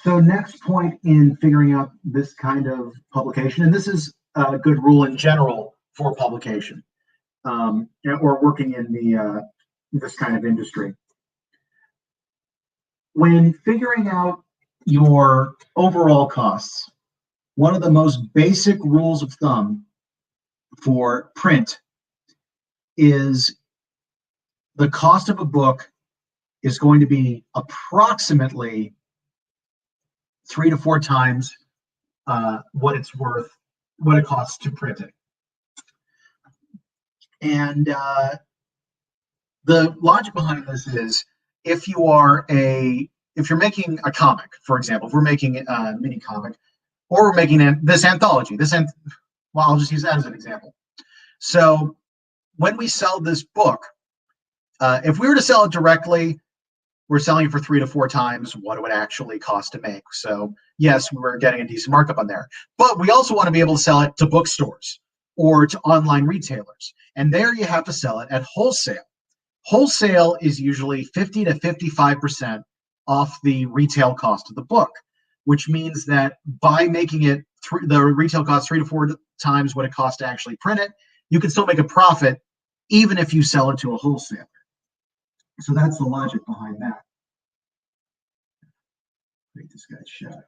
So next point in figuring out this kind of publication, and this is a good rule in general for publication, or working in the this kind of industry. When figuring out your overall costs, one of the most basic rules of thumb for print is the cost of a book is going to be approximately 3 to 4 times what it's worth, what it costs to print it. And the logic behind this is if you're making a comic, for example, if we're making a mini comic, or we're making this anthology, well, I'll just use that as an example. So when we sell this book, if we were to sell it directly, we're selling it for 3 to 4 times what it would actually cost to make. So yes, we're getting a decent markup on there, but we also want to be able to sell it to bookstores or to online retailers. And there you have to sell it at wholesale. Wholesale is usually 50 to 55% off the retail cost of the book, which means that by making it the retail cost 3 to 4 times what it costs to actually print it, you can still make a profit even if you sell it to a wholesaler. So that's the logic behind that. Make this guy's shadow.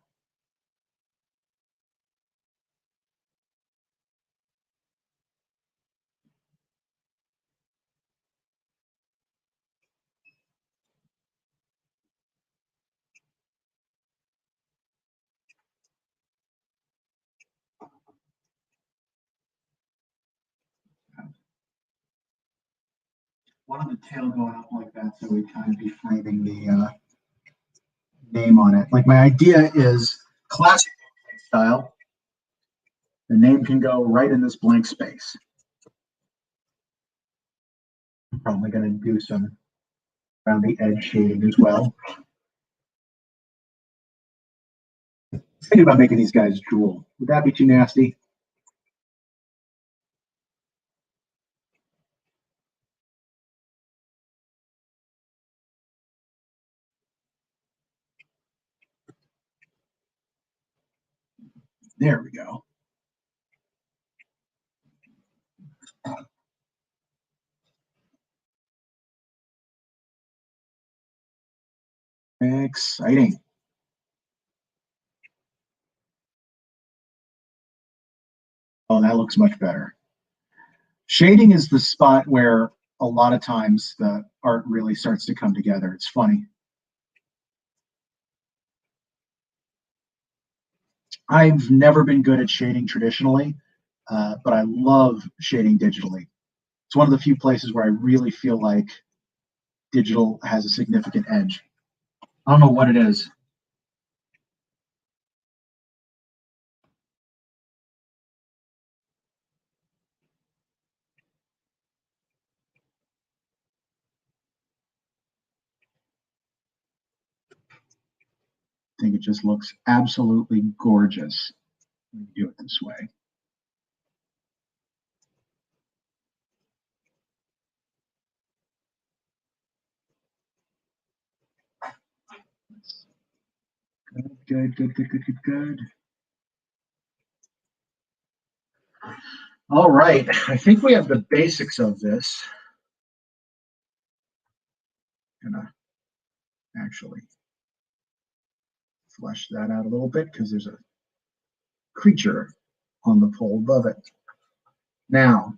One of the tail going up like that, so we kind of be framing the name on it. Like my idea is classic style. The name can go right in this blank space. I'm probably going to do some around the edge shading as well. Thinking about making these guys drool. Would that be too nasty? There we go. Exciting. Oh, that looks much better. Shading is the spot where a lot of times the art really starts to come together. It's funny. I've never been good at shading traditionally, but I love shading digitally. It's one of the few places where I really feel like digital has a significant edge. I don't know what it is. I think it just looks absolutely gorgeous when you do it this way. Good, good, good, good, good, good. All right, I think we have the basics of this. I'm gonna actually flesh that out a little bit because there's a creature on the pole above it. Now,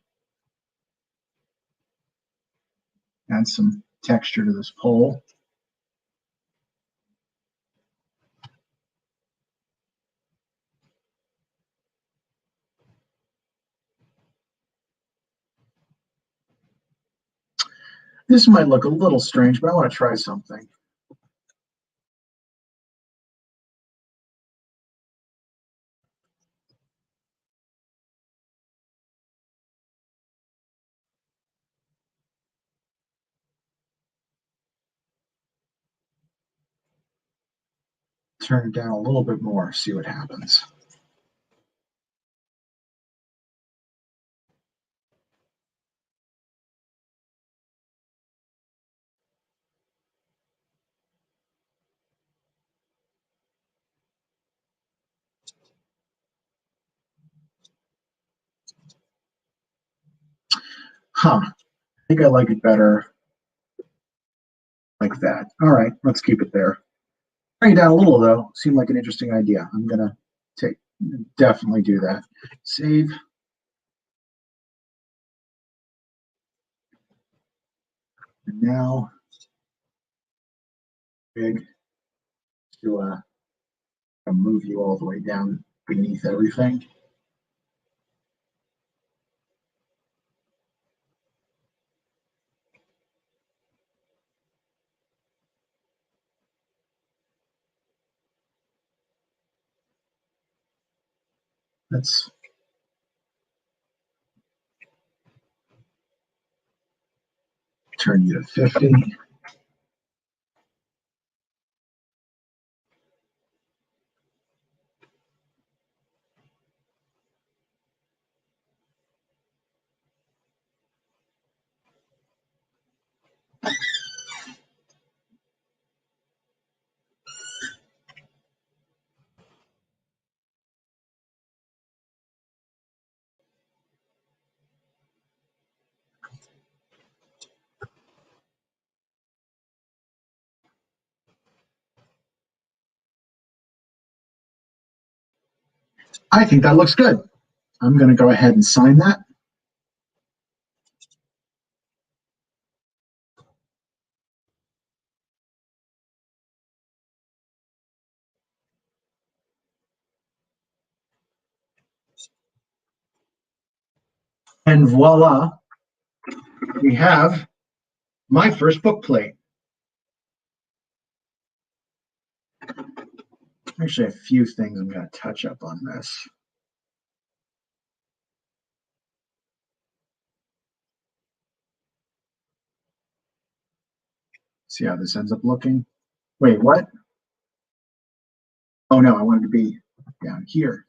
add some texture to this pole. This might look a little strange, but I want to try something. Turn it down a little bit more, see what happens. Huh. I think I like it better like that. All right, let's keep it there. Bring it down a little, though. Seemed like an interesting idea. I'm going to take definitely do that. Save. And now, big to move you all the way down beneath everything. Let's turn you to 50. I think that looks good. I'm going to go ahead and sign that. And voila, we have my first book plate. Actually, a few things I'm going to touch up on this. See how this ends up looking. Wait, what? Oh no, I wanted to be down here.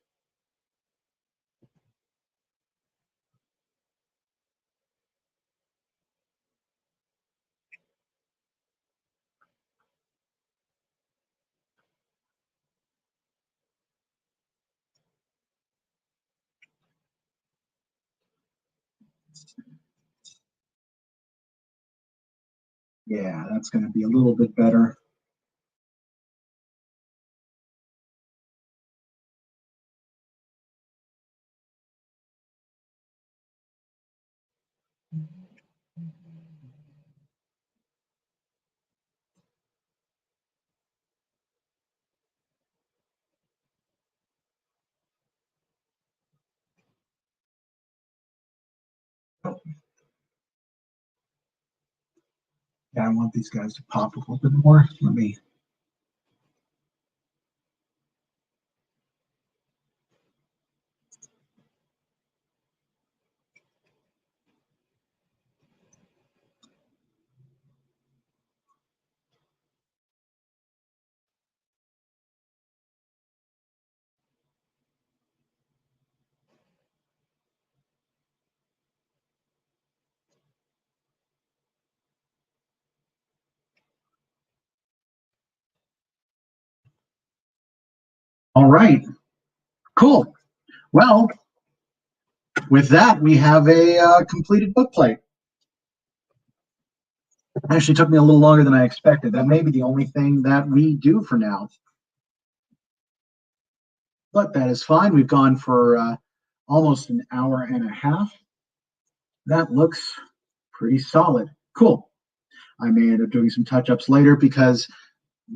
Yeah, that's going to be a little bit better. Yeah, I want these guys to pop a little bit more. Let me. All right, cool. Well, with that, we have a completed book plate. Actually took me a little longer than I expected. That may be the only thing that we do for now. But that is fine. We've gone for almost an hour and a half. That looks pretty solid. Cool. I may end up doing some touch-ups later because,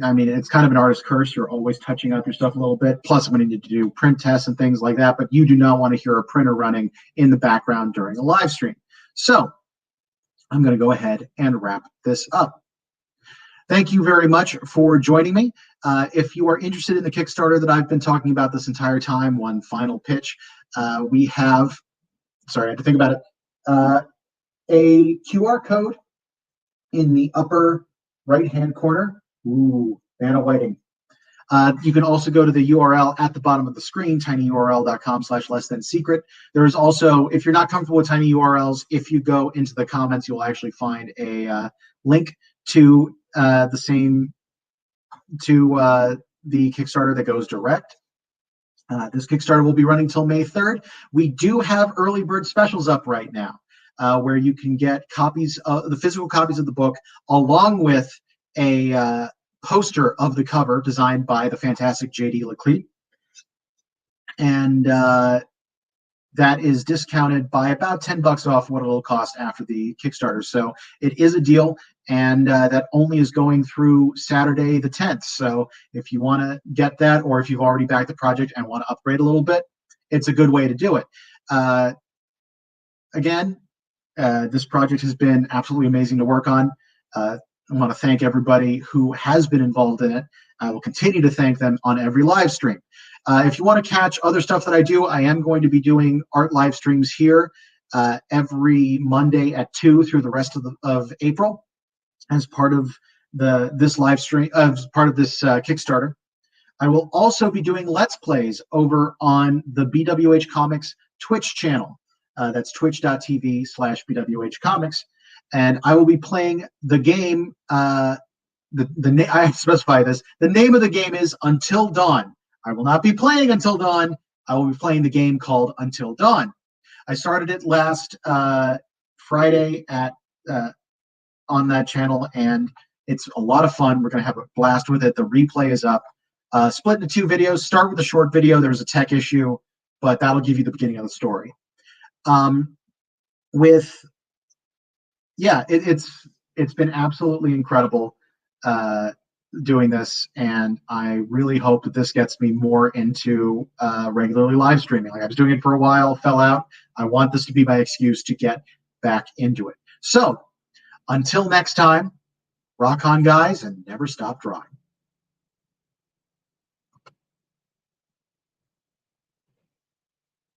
I mean, it's kind of an artist curse. You're always touching up your stuff a little bit. Plus, I'm going to need to do print tests and things like that. But you do not want to hear a printer running in the background during a live stream. So I'm going to go ahead and wrap this up. Thank you very much for joining me. If you are interested in the Kickstarter that I've been talking about this entire time, one final pitch, we have, sorry, I had to think about it, a QR code in the upper right-hand corner. Ooh, Vanna Whiting. You can also go to the URL at the bottom of the screen, tinyurl.com/less-than-secret. There is also, if you're not comfortable with tiny URLs, if you go into the comments, you'll actually find a link to the Kickstarter that goes direct. This Kickstarter will be running till May 3rd. We do have early bird specials up right now. where you can get copies of the physical copies of the book, along with a poster of the cover designed by the fantastic J.D. Leclerc. And that is discounted by about $10 off what it'll cost after the Kickstarter. So it is a deal, and that only is going through Saturday the 10th. So if you want to get that, or if you've already backed the project and want to upgrade a little bit, it's a good way to do it. Again, this project has been absolutely amazing to work on. I want to thank everybody who has been involved in it. I will continue to thank them on every live stream. If you want to catch other stuff that I do, I am going to be doing art live streams here every Monday at 2 through the rest of April as part of this live stream, as part of this Kickstarter. I will also be doing Let's Plays over on the BWHComics Twitch channel. That's twitch.tv/BWHComics. And I will be playing the game. I specify this. The name of the game is Until Dawn. I will not be playing Until Dawn. I will be playing the game called Until Dawn. I started it last Friday on that channel, and it's a lot of fun. We're going to have a blast with it. The replay is up. Split into 2 videos. Start with a short video. There's a tech issue, but that'll give you the beginning of the story. It's been absolutely incredible doing this, and I really hope that this gets me more into regularly live streaming. Like, I was doing it for a while, fell out. I want this to be my excuse to get back into it. So until next time, rock on, guys, and never stop drawing.